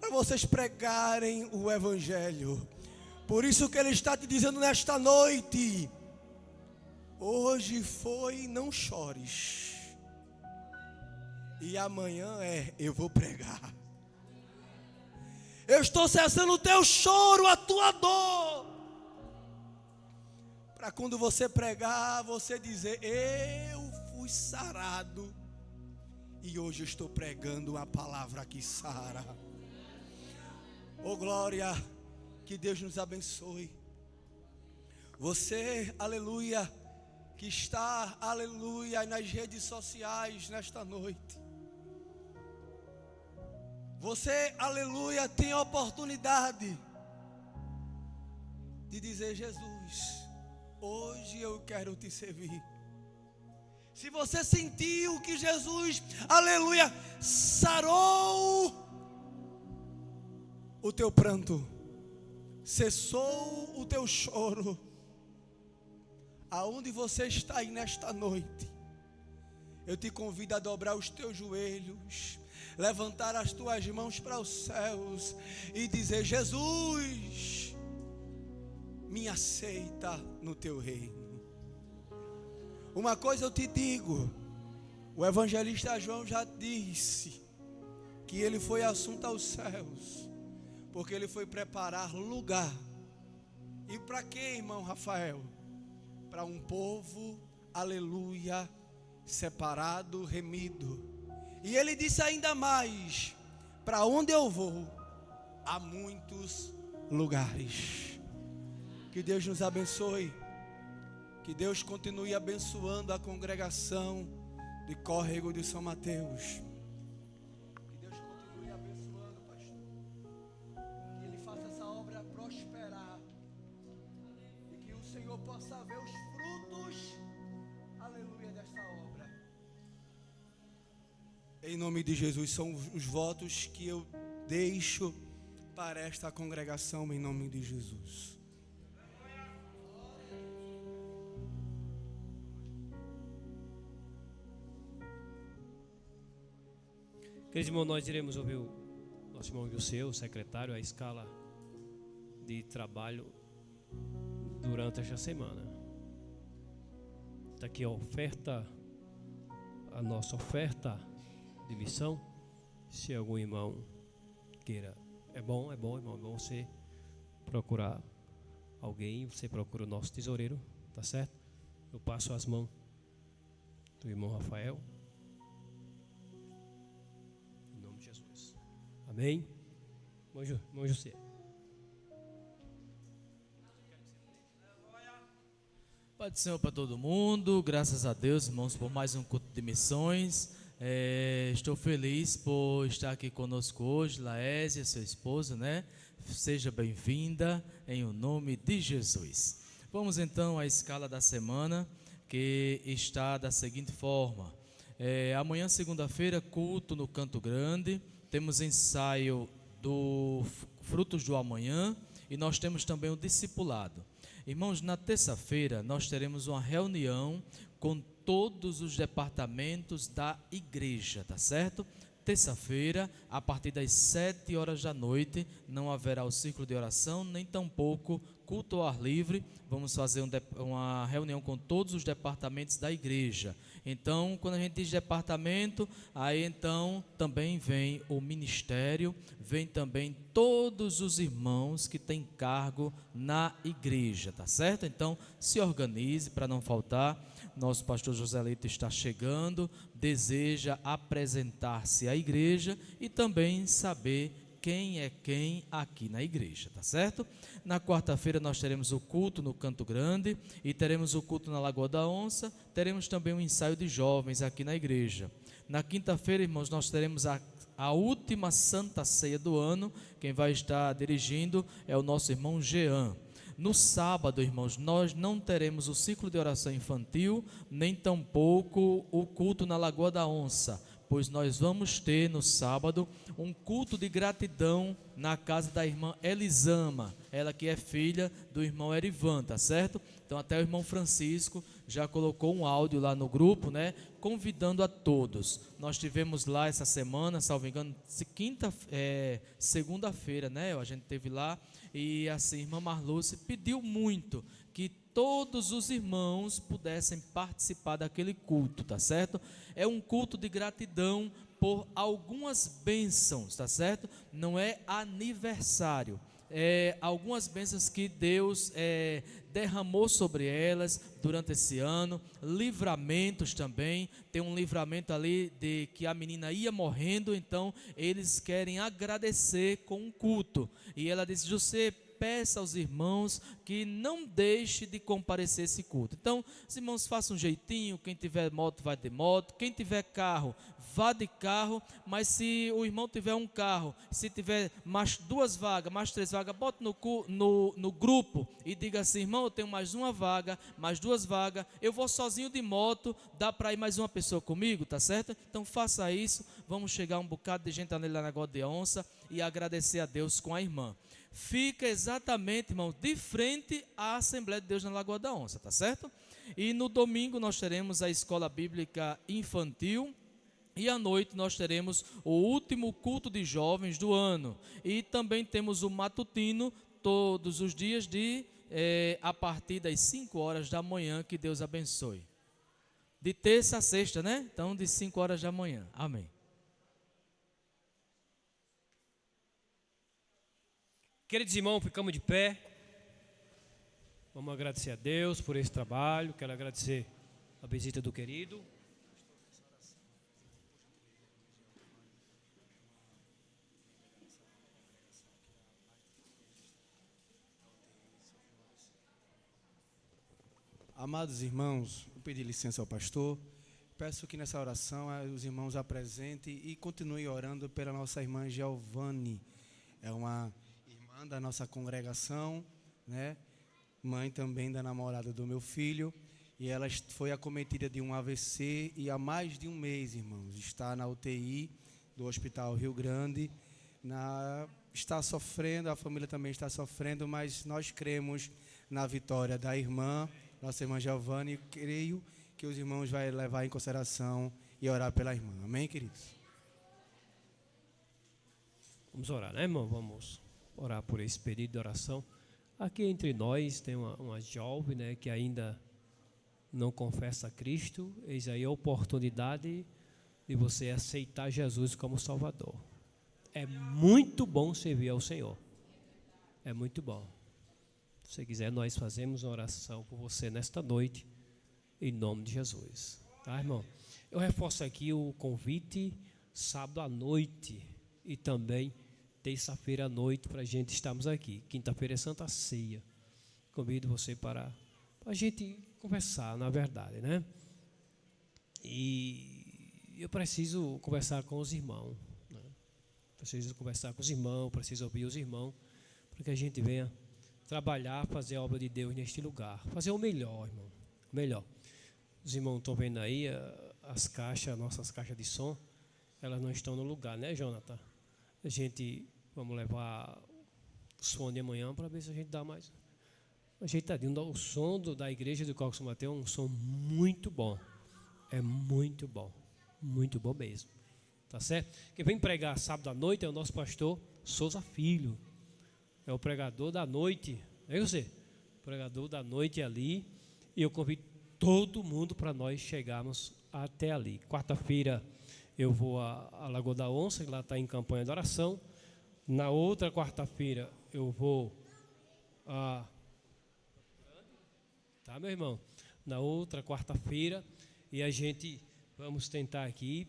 para vocês pregarem o evangelho. Por isso que ele está te dizendo nesta noite: hoje foi, não chores. E amanhã eu vou pregar. Eu estou cessando o teu choro, a tua dor. Para quando você pregar, você dizer: eu fui sarado e hoje eu estou pregando a palavra que sara. Oh glória, que Deus nos abençoe. Você, aleluia, que está, aleluia, nas redes sociais nesta noite. Você, aleluia, tem a oportunidade de dizer: Jesus, hoje eu quero te servir. Se você sentiu que Jesus, aleluia, sarou o teu pranto, cessou o teu choro, aonde você está aí nesta noite, eu te convido a dobrar os teus joelhos, levantar as tuas mãos para os céus e dizer: Jesus, me aceita no teu reino. Uma coisa eu te digo, o evangelista João já disse que ele foi assunto aos céus, porque ele foi preparar lugar. E para quê, irmão Rafael? Para um povo, aleluia, separado, remido. E ele disse ainda mais: para onde eu vou, há muitos lugares. Que Deus nos abençoe. Que Deus continue abençoando a congregação de Córrego de São Mateus. Que Deus continue abençoando, pastor. Que Ele faça essa obra prosperar. E que o Senhor possa ver os frutos, aleluia, desta obra. Em nome de Jesus, são os votos que eu deixo para esta congregação, em nome de Jesus. Queridos irmãos, nós iremos ouvir o nosso irmão José, o secretário, a escala de trabalho durante esta semana. Está aqui a oferta, a nossa oferta de missão. Se algum irmão queira, é bom, irmão, é bom você procurar alguém, você procura o nosso tesoureiro, tá certo? Eu passo as mãos do irmão Rafael. Amém? Irmão José. Pai do Senhor para todo mundo, graças a Deus, irmãos, por mais um culto de missões. Estou feliz por estar aqui conosco hoje, Laésia, seu esposo, né? Seja bem-vinda em o nome de Jesus. Vamos então à escala da semana, que está da seguinte forma: amanhã, segunda-feira, culto no Canto Grande. Temos ensaio do Frutos do Amanhã e nós temos também o discipulado. Irmãos, na terça-feira nós teremos uma reunião com todos os departamentos da igreja, tá certo? Terça-feira, a partir das 7 horas da noite, não haverá o círculo de oração, nem tampouco culto ao ar livre. Vamos fazer uma reunião com todos os departamentos da igreja. Então, quando a gente diz departamento, aí então também vem o ministério, vem também todos os irmãos que têm cargo na igreja, tá certo? Então, se organize para não faltar. Nosso pastor José Leite está chegando, deseja apresentar-se à igreja e também saber quem é quem aqui na igreja, tá certo? Na quarta-feira nós teremos o culto no Canto Grande e teremos o culto na Lagoa da Onça, teremos também um ensaio de jovens aqui na igreja. Na quinta-feira, irmãos, nós teremos a última Santa Ceia do ano. Quem vai estar dirigindo é o nosso irmão Jean. No sábado, irmãos, nós não teremos o ciclo de oração infantil, nem tampouco o culto na Lagoa da Onça, pois nós vamos ter no sábado um culto de gratidão na casa da irmã Elisama, ela que é filha do irmão Erivan, tá certo? Então até o irmão Francisco já colocou um áudio lá no grupo, né, convidando a todos. Nós tivemos lá essa semana, salvo engano, segunda-feira, né, a gente teve lá, e assim, a irmã Marluce pediu muito que todos os irmãos pudessem participar daquele culto, tá certo? É um culto de gratidão por algumas bênçãos, tá certo? Não é aniversário, é algumas bênçãos que Deus derramou sobre elas durante esse ano, livramentos também. Tem um livramento ali de que a menina ia morrendo, então eles querem agradecer com um culto. E ela disse: José, peça aos irmãos que não deixe de comparecer esse culto. Então, os irmãos façam um jeitinho, quem tiver moto vai de moto, quem tiver carro, vá de carro, mas se o irmão tiver um carro, se tiver mais 2 vagas, mais 3 vagas, bote no grupo e diga assim: irmão, eu tenho mais 1 vaga, mais 2 vagas, eu vou sozinho de moto, dá para ir mais uma pessoa comigo, tá certo? Então faça isso, vamos chegar um bocado de gente ali na Lagoa de Onça e agradecer a Deus com a irmã. Fica exatamente, irmão, de frente à Assembleia de Deus na Lagoa da Onça, tá certo? E no domingo nós teremos a escola bíblica infantil e à noite nós teremos o último culto de jovens do ano. E também temos o matutino todos os dias a partir das 5 horas da manhã, que Deus abençoe. De terça a sexta, né? Então, de 5 horas da manhã. Amém. Queridos irmãos, ficamos de pé. Vamos agradecer a Deus por esse trabalho. Quero agradecer a visita do querido. Amados irmãos, vou pedir licença ao pastor. Peço que nessa oração os irmãos apresentem e continuem orando pela nossa irmã Giovane. É uma irmã da nossa congregação, né? Mãe também da namorada do meu filho. E ela foi acometida de um AVC e há mais de 1 mês, irmãos, está na UTI do Hospital Rio Grande. Está sofrendo, a família também está sofrendo, mas nós cremos na vitória da irmã, nossa irmã Giovane. Creio que os irmãos vão levar em consideração e orar pela irmã. Amém, queridos? Vamos orar, né, irmão? Vamos orar por esse pedido de oração. Aqui entre nós tem uma jovem, né, que ainda não confessa a Cristo. Eis aí a oportunidade de você aceitar Jesus como Salvador. É muito bom servir ao Senhor. É muito bom. Se você quiser, nós fazemos uma oração por você nesta noite, em nome de Jesus. Tá, irmão? Eu reforço aqui o convite sábado à noite e também terça-feira à noite para a gente estarmos aqui. Quinta-feira é Santa Ceia. Convido você para a gente conversar, na verdade, né? E eu preciso conversar com os irmãos, né? Preciso conversar com os irmãos, preciso ouvir os irmãos, para que a gente venha trabalhar, fazer a obra de Deus neste lugar. Fazer o melhor, irmão. O melhor. Os irmãos estão vendo aí as caixas, nossas caixas de som, elas não estão no lugar, né, Jonathan? A gente, vamos levar o som de amanhã para ver se a gente dá mais ajeitadinho. O som da igreja do Coco São Mateus é um som muito bom. É muito bom mesmo. Tá certo? Quem vem pregar sábado à noite é o nosso pastor Souza Filho. É o pregador da noite. É você? O pregador da noite ali. E eu convido todo mundo para nós chegarmos até ali. Quarta-feira eu vou à Lagoa da Onça, que lá está em campanha de oração. Na outra quarta-feira eu vou a... Tá, meu irmão? Na outra quarta-feira, e a gente vamos tentar aqui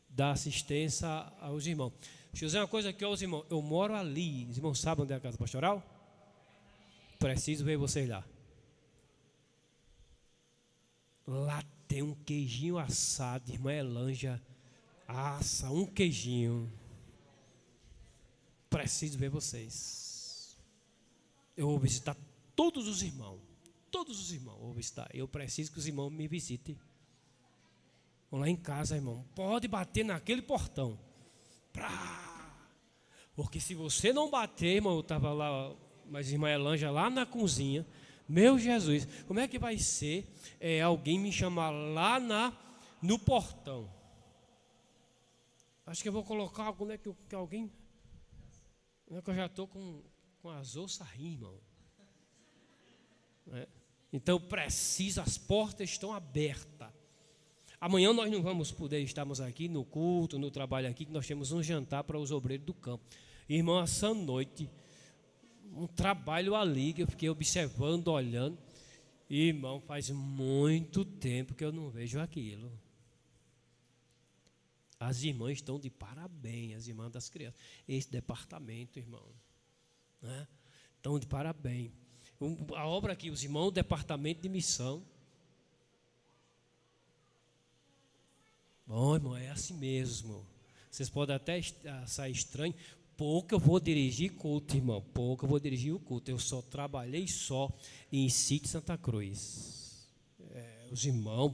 dar assistência aos irmãos. Deixa eu dizer uma coisa aqui aos irmãos. Eu moro ali. Os irmãos sabem onde é a casa pastoral? Preciso ver vocês lá. Lá tem um queijinho assado, irmã Elanja. Assa um queijinho. Preciso ver vocês. Eu vou visitar todos os irmãos. Todos os irmãos eu vou visitar. Eu preciso que os irmãos me visitem. Vão lá em casa, irmão. Pode bater naquele portão. Porque se você não bater, irmão, eu estava lá, mas irmã Elanja lá na cozinha. Meu Jesus, como é que vai ser alguém me chamar lá no portão? Acho que eu vou colocar, como é que alguém... Como é que eu já estou com as ossas rir, irmão? Então precisa, as portas estão abertas. Amanhã nós não vamos poder estarmos aqui no culto, no trabalho aqui, que nós temos um jantar para os obreiros do campo. Irmão, essa noite, um trabalho ali que eu fiquei observando, olhando. Irmão, faz muito tempo que eu não vejo aquilo. As irmãs estão de parabéns, as irmãs das crianças. Esse departamento, irmão, né? Então, de parabéns. A obra aqui, os irmãos do departamento de missão. Bom, irmão, é assim mesmo. Vocês podem até sair estranho. Pouco eu vou dirigir culto, irmão. Pouco eu vou dirigir o culto. Eu só trabalhei só em Sítio Santa Cruz. Os irmãos,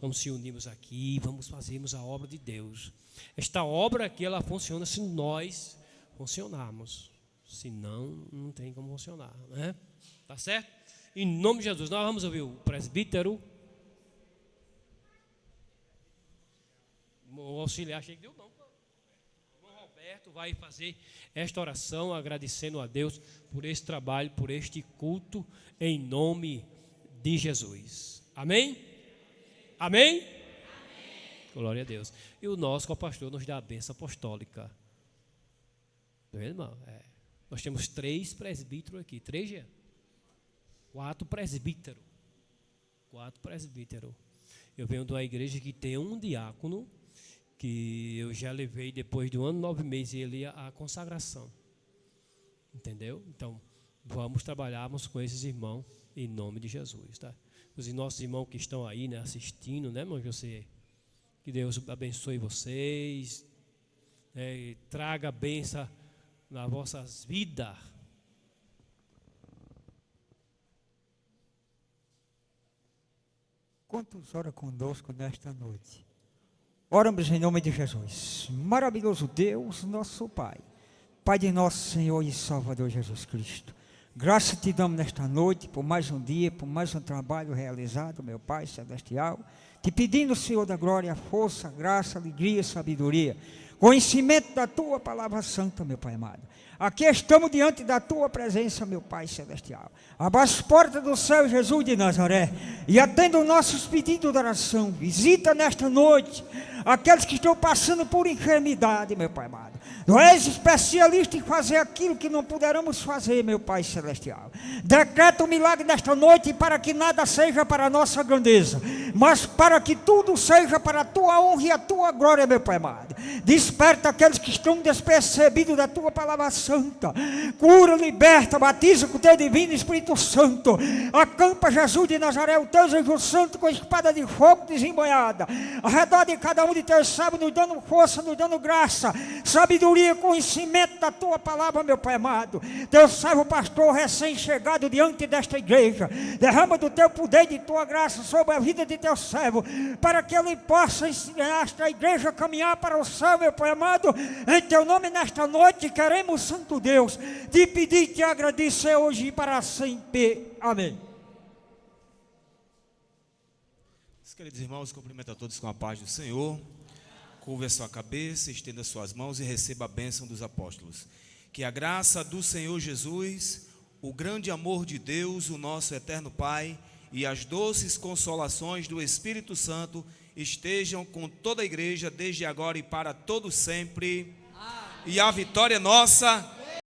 vamos se unirmos aqui, vamos fazermos a obra de Deus. Esta obra aqui, ela funciona se nós funcionarmos. Senão, não tem como funcionar, né? Tá certo? Em nome de Jesus, nós vamos ouvir o presbítero. O auxiliar, achei que deu não. O irmão Roberto vai fazer esta oração, agradecendo a Deus por esse trabalho, por este culto, em nome de Jesus. Amém? Amém? Amém. Glória a Deus. E o nosso co-pastor nos dá a bênção apostólica. Tá vendo, irmão? Nós temos 3 presbíteros aqui. 3, Jean? 4 presbíteros. 4 presbíteros. Eu venho de uma igreja que tem um diácono, que eu já levei depois de 1 ano e 9 meses ele a consagração. Entendeu? Então, vamos trabalharmos com esses irmãos em nome de Jesus, tá? Os nossos irmãos que estão aí, né, assistindo, né, irmão José? Que Deus abençoe vocês, e traga a bênção nas vossas vidas. Quantos ora conosco nesta noite? Oramos em nome de Jesus. Maravilhoso Deus, nosso Pai. Pai de nosso Senhor e Salvador Jesus Cristo. Graça te damos nesta noite por mais um dia, por mais um trabalho realizado, meu Pai Celestial. Te pedindo, Senhor da glória, força, graça, alegria, sabedoria. Conhecimento da Tua palavra santa, meu Pai amado. Aqui estamos diante da Tua presença, meu Pai Celestial. Abra as portas do céu, Jesus de Nazaré, e atenda os nossos pedidos de oração. Visita nesta noite aqueles que estão passando por enfermidade, meu Pai amado. Tu és especialista em fazer aquilo que não puderamos fazer, meu Pai Celestial. Decreta o milagre nesta noite para que nada seja para a nossa grandeza, mas para que tudo seja para a Tua honra e a Tua glória, meu Pai amado. Desperta aqueles que estão despercebidos da Tua palavra santa. Cura, liberta, batiza com o Teu divino Espírito Santo. Acampa, Jesus de Nazaré, o Teu anjo santo com espada de fogo desembanhada ao redor de cada um de Teus servos, nos dando força, nos dando graça, sabedoria, conhecimento da Tua palavra, meu Pai amado. Teu servo pastor recém-chegado diante desta igreja, derrama do Teu poder e de Tua graça sobre a vida de Teu servo, para que ele possa ensinar esta igreja a caminhar para o céu, meu Pai amado. Em Teu nome nesta noite queremos, Santo Deus, te pedir e te agradecer hoje e para sempre. Amém. Queridos irmãos, cumprimento a todos com a paz do Senhor. Curva a sua cabeça, estenda suas mãos e receba a bênção dos apóstolos. Que a graça do Senhor Jesus, o grande amor de Deus, o nosso eterno Pai, e as doces consolações do Espírito Santo estejam com toda a igreja, desde agora e para todo sempre. E a vitória nossa